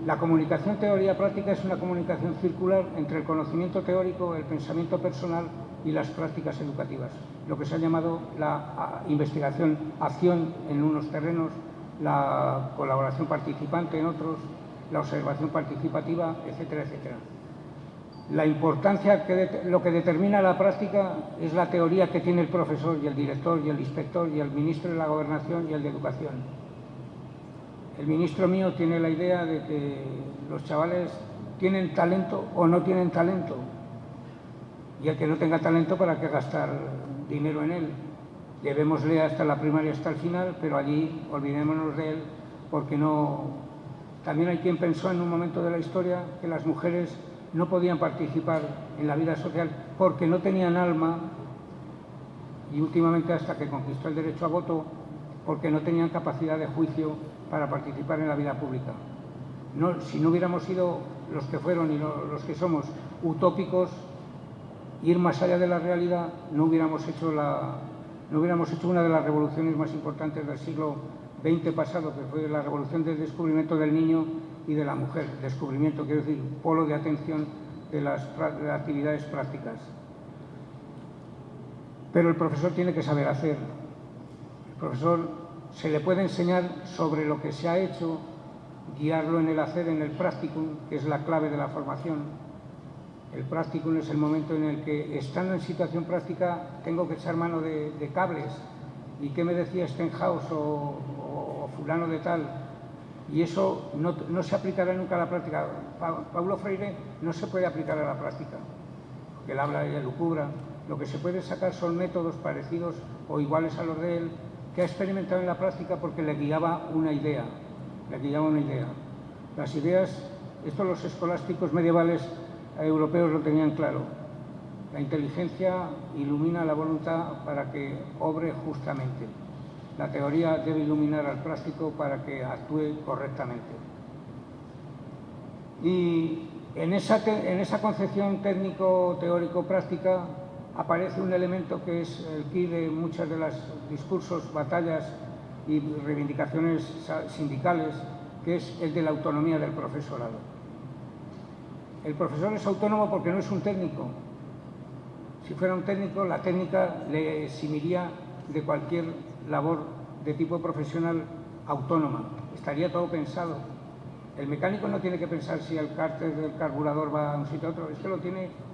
La comunicación teoría-práctica es una comunicación circular entre el conocimiento teórico, el pensamiento personal y las prácticas educativas, lo que se ha llamado la investigación-acción en unos terrenos, la colaboración participante en otros, la observación participativa, etcétera, etcétera. La importancia, lo que determina la práctica es la teoría que tiene el profesor y el director y el inspector y el ministro de la Gobernación y el de Educación. El ministro mío tiene la idea de que los chavales tienen talento o no tienen talento. Y el que no tenga talento, ¿para qué gastar dinero en él? Llevémosle hasta la primaria, hasta el final, pero allí olvidémonos de él, porque no... También hay quien pensó en un momento de la historia que las mujeres no podían participar en la vida social porque no tenían alma, y últimamente hasta que conquistó el derecho a voto, porque no tenían capacidad de juicio para participar en la vida pública. No, si no hubiéramos sido los que fueron y los que somos utópicos, ir más allá de la realidad, no hubiéramos hecho una de las revoluciones más importantes del siglo XX pasado, que fue la revolución del descubrimiento del niño y de la mujer. Descubrimiento, quiero decir, polo de atención de las actividades prácticas. Pero el profesor tiene que saber hacer. El profesor se le puede enseñar sobre lo que se ha hecho, guiarlo en el hacer, en el practicum, que es la clave de la formación. El practicum es el momento en el que, estando en situación práctica, tengo que echar mano de cables. ¿Y qué me decía Stenhouse o fulano de tal? Y eso no se aplicará nunca a la práctica. Paulo Freire no se puede aplicar a la práctica, porque él habla y lucubra. Lo que se puede sacar son métodos parecidos o iguales a los de él, que ha experimentado en la práctica porque le guiaba una idea. Las ideas, esto los escolásticos medievales europeos lo tenían claro. La inteligencia ilumina la voluntad para que obre justamente. La teoría debe iluminar al práctico para que actúe correctamente. Y en esa concepción técnico-teórico-práctica aparece un elemento que es el quid de muchos de los discursos, batallas y reivindicaciones sindicales, que es el de la autonomía del profesorado. El profesor es autónomo porque no es un técnico. Si fuera un técnico, la técnica le eximiría de cualquier labor de tipo profesional autónoma. Estaría todo pensado. El mecánico no tiene que pensar si el cárter del carburador va a un sitio a otro. Este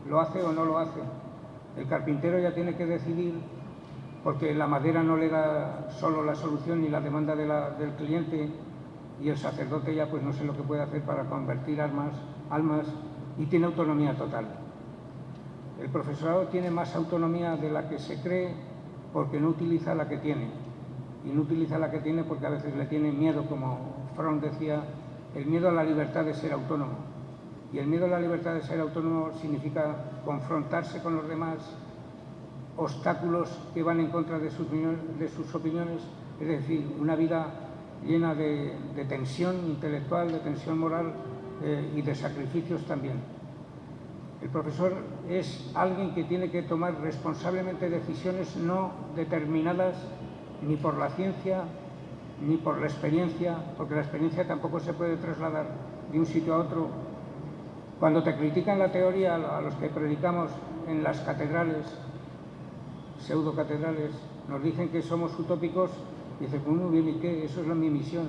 lo hace o no lo hace. El carpintero ya tiene que decidir, porque la madera no le da solo la solución ni la demanda del cliente, y el sacerdote ya pues no sé lo que puede hacer para convertir almas, y tiene autonomía total. El profesorado tiene más autonomía de la que se cree porque no utiliza la que tiene. Y no utiliza la que tiene porque a veces le tiene miedo, como Fromm decía, el miedo a la libertad de ser autónomo. Y el miedo a la libertad de ser autónomo significa confrontarse con los demás, obstáculos que van en contra de sus opiniones, es decir, una vida llena de tensión intelectual, de tensión moral y de sacrificios también. El profesor es alguien que tiene que tomar responsablemente decisiones no determinadas ni por la ciencia ni por la experiencia, porque la experiencia tampoco se puede trasladar de un sitio a otro. Cuando te critican la teoría, a los que predicamos en las catedrales, pseudocatedrales, nos dicen que somos utópicos, y dices, muy bien, ¿y qué? Eso es mi misión.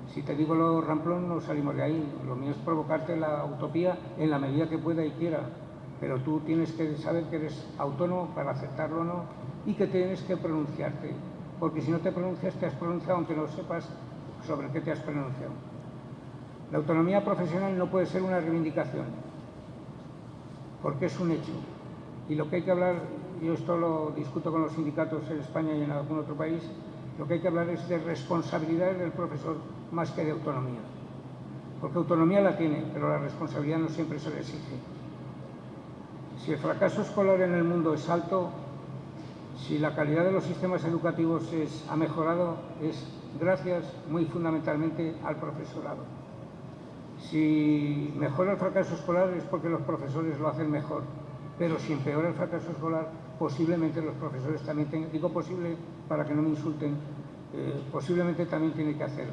Si te digo lo ramplón, no salimos de ahí. Lo mío es provocarte la utopía en la medida que pueda y quiera. Pero tú tienes que saber que eres autónomo para aceptarlo o no, y que tienes que pronunciarte. Porque si no te pronuncias, te has pronunciado aunque no sepas sobre qué te has pronunciado. La autonomía profesional no puede ser una reivindicación, porque es un hecho. Y lo que hay que hablar, yo esto lo discuto con los sindicatos en España y en algún otro país, lo que hay que hablar es de responsabilidad del profesor más que de autonomía. Porque autonomía la tiene, pero la responsabilidad no siempre se le exige. Si el fracaso escolar en el mundo es alto, si la calidad de los sistemas educativos ha mejorado, es gracias muy fundamentalmente al profesorado. Si mejora el fracaso escolar es porque los profesores lo hacen mejor, pero si empeora el fracaso escolar posiblemente los profesores también tengan, digo posible para que no me insulten, posiblemente también tiene que hacer.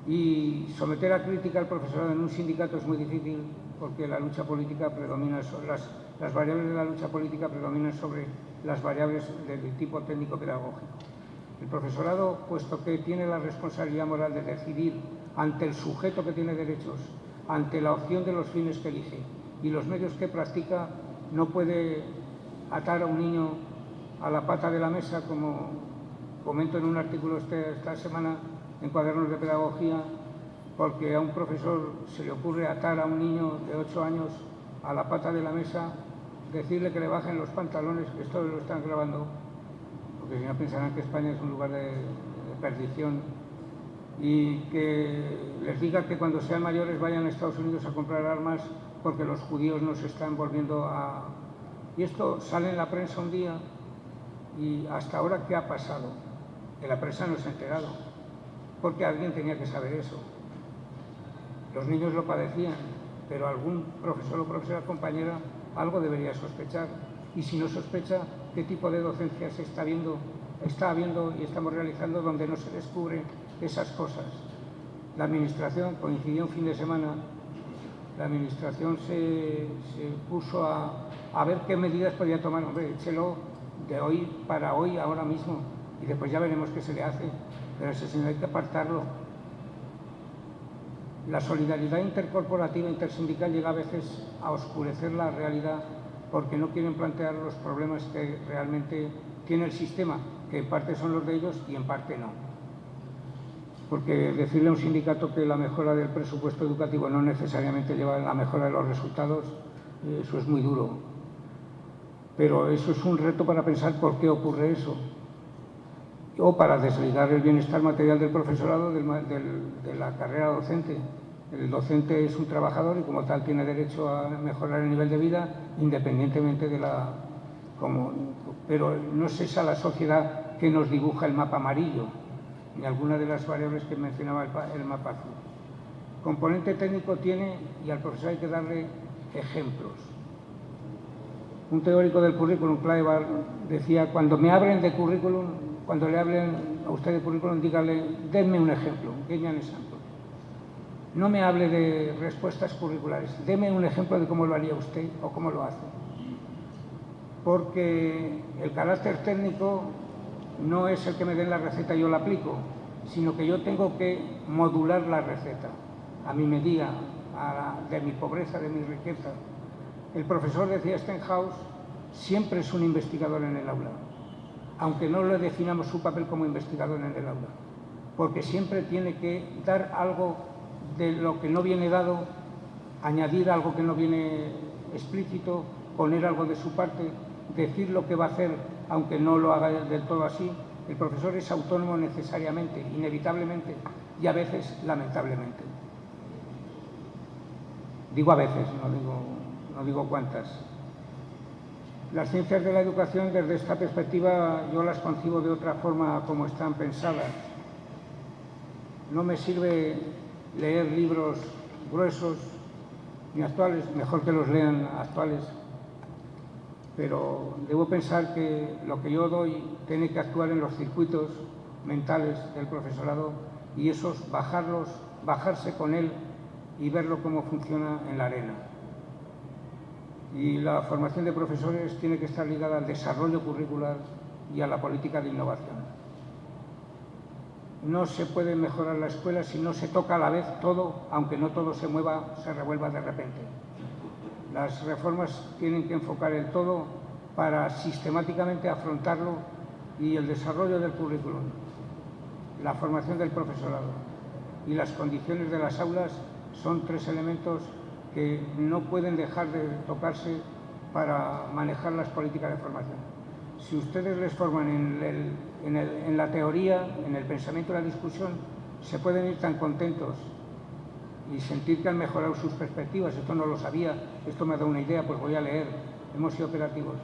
Y someter a crítica al profesorado en un sindicato es muy difícil porque la lucha política predomina, las variables de la lucha política predominan sobre las variables del tipo técnico-pedagógico. El profesorado, puesto que tiene la responsabilidad moral de decidir ante el sujeto que tiene derechos, ante la opción de los fines que elige y los medios que practica, no puede atar a un niño a la pata de la mesa, como comento en un artículo esta semana en Cuadernos de Pedagogía, porque a un profesor se le ocurre atar a un niño de 8 años a la pata de la mesa, decirle que le bajen los pantalones, que esto lo están grabando, porque si no pensarán que España es un lugar de perdición, y que les diga que cuando sean mayores vayan a Estados Unidos a comprar armas porque los judíos nos están volviendo a... Y esto sale en la prensa un día y hasta ahora, ¿qué ha pasado? Que la prensa no se ha enterado, porque alguien tenía que saber eso. Los niños lo padecían, pero algún profesor o profesora compañera algo debería sospechar. Y si no sospecha, ¿qué tipo de docencia se está habiendo y estamos realizando donde no se descubren esas cosas? La Administración, coincidió un fin de semana, la Administración se puso a ver qué medidas podía tomar. Hombre, échelo de hoy para hoy, ahora mismo, y después ya veremos qué se le hace. Pero ese señor hay que apartarlo. La solidaridad intercorporativa, intersindical, llega a veces a oscurecer la realidad porque no quieren plantear los problemas que realmente tiene el sistema, que en parte son los de ellos y en parte no. Porque decirle a un sindicato que la mejora del presupuesto educativo no necesariamente lleva a la mejora de los resultados, eso es muy duro. Pero eso es un reto para pensar por qué ocurre eso. O para desligar el bienestar material del profesorado de la carrera docente. El docente es un trabajador y como tal tiene derecho a mejorar el nivel de vida independientemente de la... pero no es esa la sociedad que nos dibuja el mapa amarillo, ni alguna de las variables que mencionaba el mapa azul. Componente técnico tiene, y al profesor hay que darle ejemplos. Un teórico del currículum, Claibar, decía: cuando me hablen de currículum, cuando le hablen a usted de currículum, dígale, denme un ejemplo, denme un ejemplo. No me hable de respuestas curriculares, deme un ejemplo de cómo lo haría usted o cómo lo hace. Porque el carácter técnico no es el que me den la receta y yo la aplico, sino que yo tengo que modular la receta a mi medida, de mi pobreza, de mi riqueza. El profesor, decía Stenhouse, siempre es un investigador en el aula, aunque no le definamos su papel como investigador en el aula, porque siempre tiene que dar algo de lo que no viene dado, añadir algo que no viene explícito, poner algo de su parte, decir lo que va a hacer, aunque no lo haga del todo así. El profesor es autónomo necesariamente, inevitablemente y a veces lamentablemente. Digo a veces, no digo cuántas. Las ciencias de la educación, desde esta perspectiva, yo las concibo de otra forma como están pensadas. No me sirve leer libros gruesos ni actuales, mejor que los lean actuales, pero debo pensar que lo que yo doy tiene que actuar en los circuitos mentales del profesorado y esos bajarse con él y verlo cómo funciona en la arena. Y la formación de profesores tiene que estar ligada al desarrollo curricular y a la política de innovación. No se puede mejorar la escuela si no se toca a la vez todo, aunque no todo se revuelva de repente. Las reformas tienen que enfocar el todo para sistemáticamente afrontarlo, y el desarrollo del currículum, la formación del profesorado y las condiciones de las aulas son tres elementos que no pueden dejar de tocarse para manejar las políticas de formación. Si ustedes les forman en la teoría, en el pensamiento y la discusión, se pueden ir tan contentos y sentir que han mejorado sus perspectivas. Esto no lo sabía, esto me ha dado una idea, pues voy a leer, hemos sido operativos.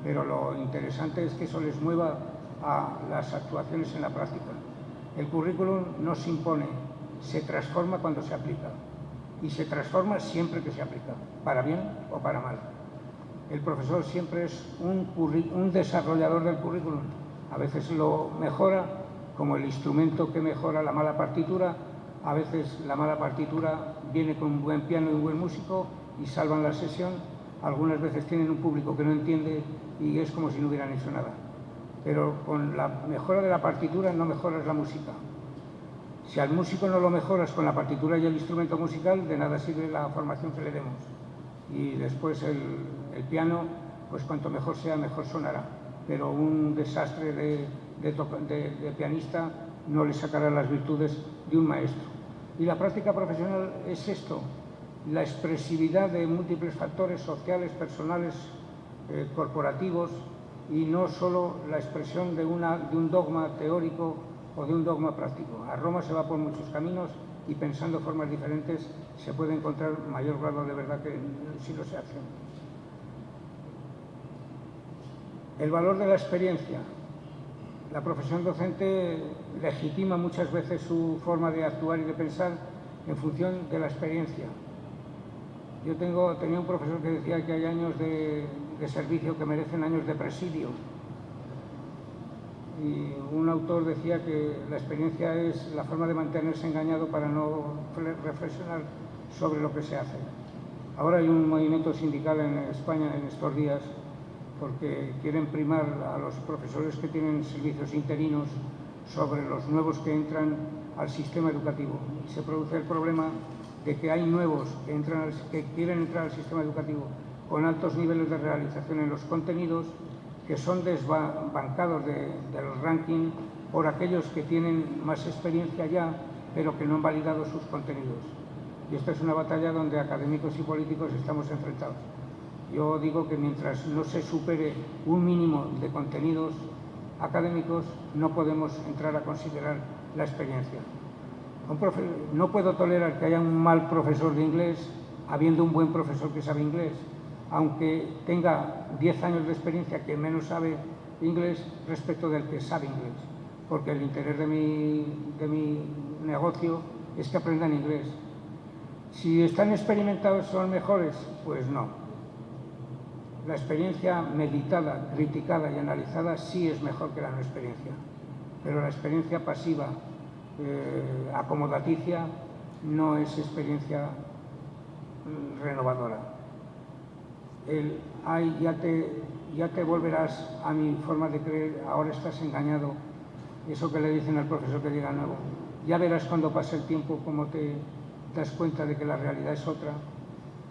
Pero lo interesante es que eso les mueva a las actuaciones en la práctica. El currículum no se impone, se transforma cuando se aplica. Y se transforma siempre que se aplica, para bien o para mal. el profesor siempre es un desarrollador del currículum. A veces lo mejora, como el instrumento que mejora la mala partitura. A veces la mala partitura viene con un buen piano y un buen músico y salvan la sesión. Algunas veces tienen un público que no entiende y es como si no hubieran hecho nada. Pero con la mejora de la partitura no mejoras la música. Si al músico no lo mejoras con la partitura y el instrumento musical, de nada sirve la formación que le demos. Y después el piano, pues cuanto mejor sea, mejor sonará. Pero un desastre de pianista no le sacará las virtudes de un maestro. Y la práctica profesional es esto, la expresividad de múltiples factores sociales, personales, corporativos, y no solo la expresión de un dogma teórico o de un dogma práctico. A Roma se va por muchos caminos y pensando formas diferentes se puede encontrar mayor grado de verdad que si no se hace. El valor de la experiencia. La profesión docente legitima muchas veces su forma de actuar y de pensar en función de la experiencia. Yo tenía un profesor que decía que hay años de servicio que merecen años de presidio. Y un autor decía que la experiencia es la forma de mantenerse engañado para no reflexionar sobre lo que se hace. Ahora hay un movimiento sindical en España en estos días porque quieren primar a los profesores que tienen servicios interinos sobre los nuevos que entran al sistema educativo. Y se produce el problema de que hay nuevos que quieren entrar al sistema educativo con altos niveles de realización en los contenidos, que son desbancados de los rankings por aquellos que tienen más experiencia ya, pero que no han validado sus contenidos. Y esta es una batalla donde académicos y políticos estamos enfrentados. Yo digo que mientras no se supere un mínimo de contenidos académicos, no podemos entrar a considerar la experiencia. No puedo tolerar que haya un mal profesor de inglés habiendo un buen profesor que sabe inglés, aunque tenga 10 años de experiencia que menos sabe inglés respecto del que sabe inglés, porque el interés de mi negocio es que aprendan inglés. Si están experimentados, ¿son mejores? Pues no. La experiencia meditada, criticada y analizada sí es mejor que la no experiencia, pero la experiencia pasiva, acomodaticia, no es experiencia renovadora. Ya te volverás a mi forma de creer, ahora estás engañado, eso que le dicen al profesor que diga nuevo. Ya verás cuando pase el tiempo cómo te das cuenta de que la realidad es otra.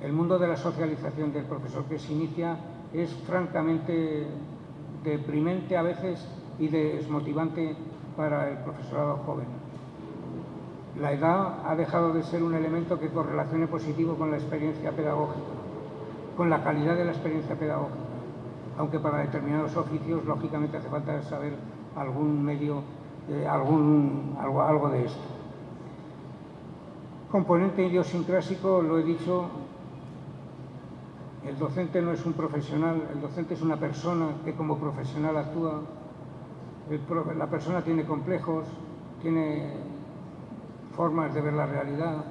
El mundo de la socialización del profesor que se inicia es francamente deprimente a veces y desmotivante para el profesorado joven. La edad ha dejado de ser un elemento que correlacione positivo con la experiencia pedagógica, con la calidad de la experiencia pedagógica, aunque para determinados oficios lógicamente hace falta saber algún medio, algo de esto. Componente idiosincrásico, lo he dicho. El docente no es un profesional, el docente es una persona que como profesional actúa. La persona tiene complejos, tiene formas de ver la realidad,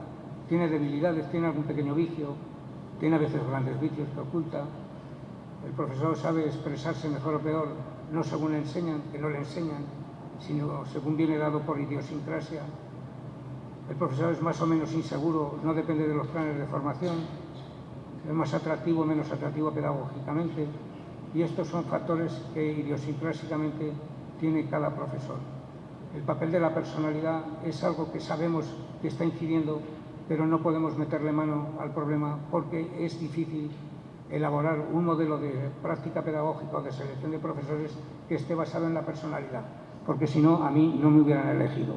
tiene debilidades, tiene algún pequeño vicio, tiene a veces grandes vicios que oculta. El profesor sabe expresarse mejor o peor, no según le enseñan, que no le enseñan, sino según viene dado por idiosincrasia. El profesor es más o menos inseguro, no depende de los planes de formación. Es más atractivo o menos atractivo pedagógicamente, y estos son factores que idiosincrásicamente tiene cada profesor. El papel de la personalidad es algo que sabemos que está incidiendo, pero no podemos meterle mano al problema porque es difícil elaborar un modelo de práctica pedagógica o de selección de profesores que esté basado en la personalidad, porque si no, a mí no me hubieran elegido.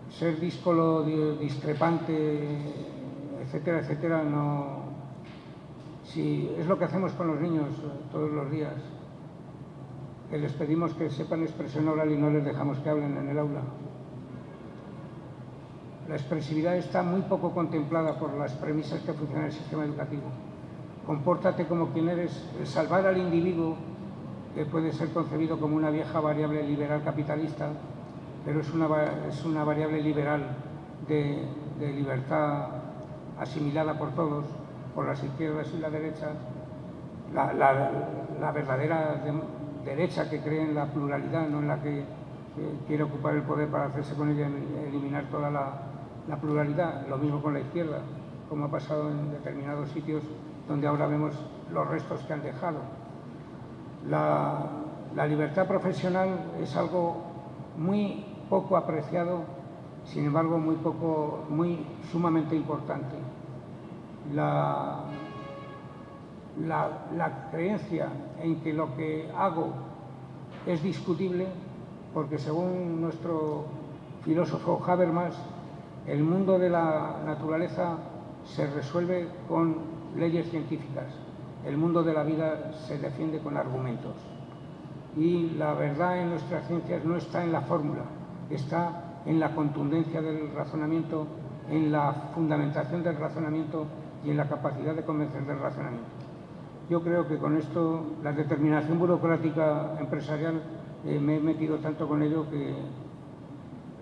Ser díscolo, discrepante, etcétera, etcétera, no. Si es lo que hacemos con los niños todos los días, que les pedimos que sepan expresión oral y no les dejamos que hablen en el aula. La expresividad está muy poco contemplada por las premisas que funciona el sistema educativo. Compórtate como quien eres. El salvar al individuo, que puede ser concebido como una vieja variable liberal capitalista, pero es una variable liberal de libertad asimilada por todos, por las izquierdas y la derecha, la verdadera derecha que cree en la pluralidad, no en la que quiere ocupar el poder para hacerse con ella y eliminar toda la pluralidad. Lo mismo con la izquierda, como ha pasado en determinados sitios donde ahora vemos los restos que han dejado. La libertad profesional es algo muy poco apreciado, sin embargo muy sumamente importante. La creencia en que lo que hago es discutible, porque según nuestro filósofo Habermas, el mundo de la naturaleza se resuelve con leyes científicas, el mundo de la vida se defiende con argumentos. Y la verdad en nuestras ciencias no está en la fórmula, está en la contundencia del razonamiento, en la fundamentación del razonamiento y en la capacidad de convencer del razonamiento. Yo creo que con esto, la determinación burocrática empresarial, me he metido tanto con ello que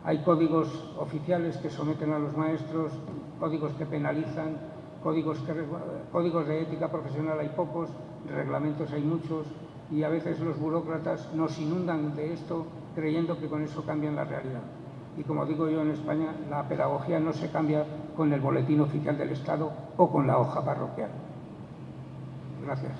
hay códigos oficiales que someten a los maestros, códigos que penalizan, códigos de ética profesional hay pocos, reglamentos hay muchos, y a veces los burócratas nos inundan de esto creyendo que con eso cambian la realidad. Y como digo yo en España, la pedagogía no se cambia con el boletín oficial del Estado o con la hoja parroquial. Gracias.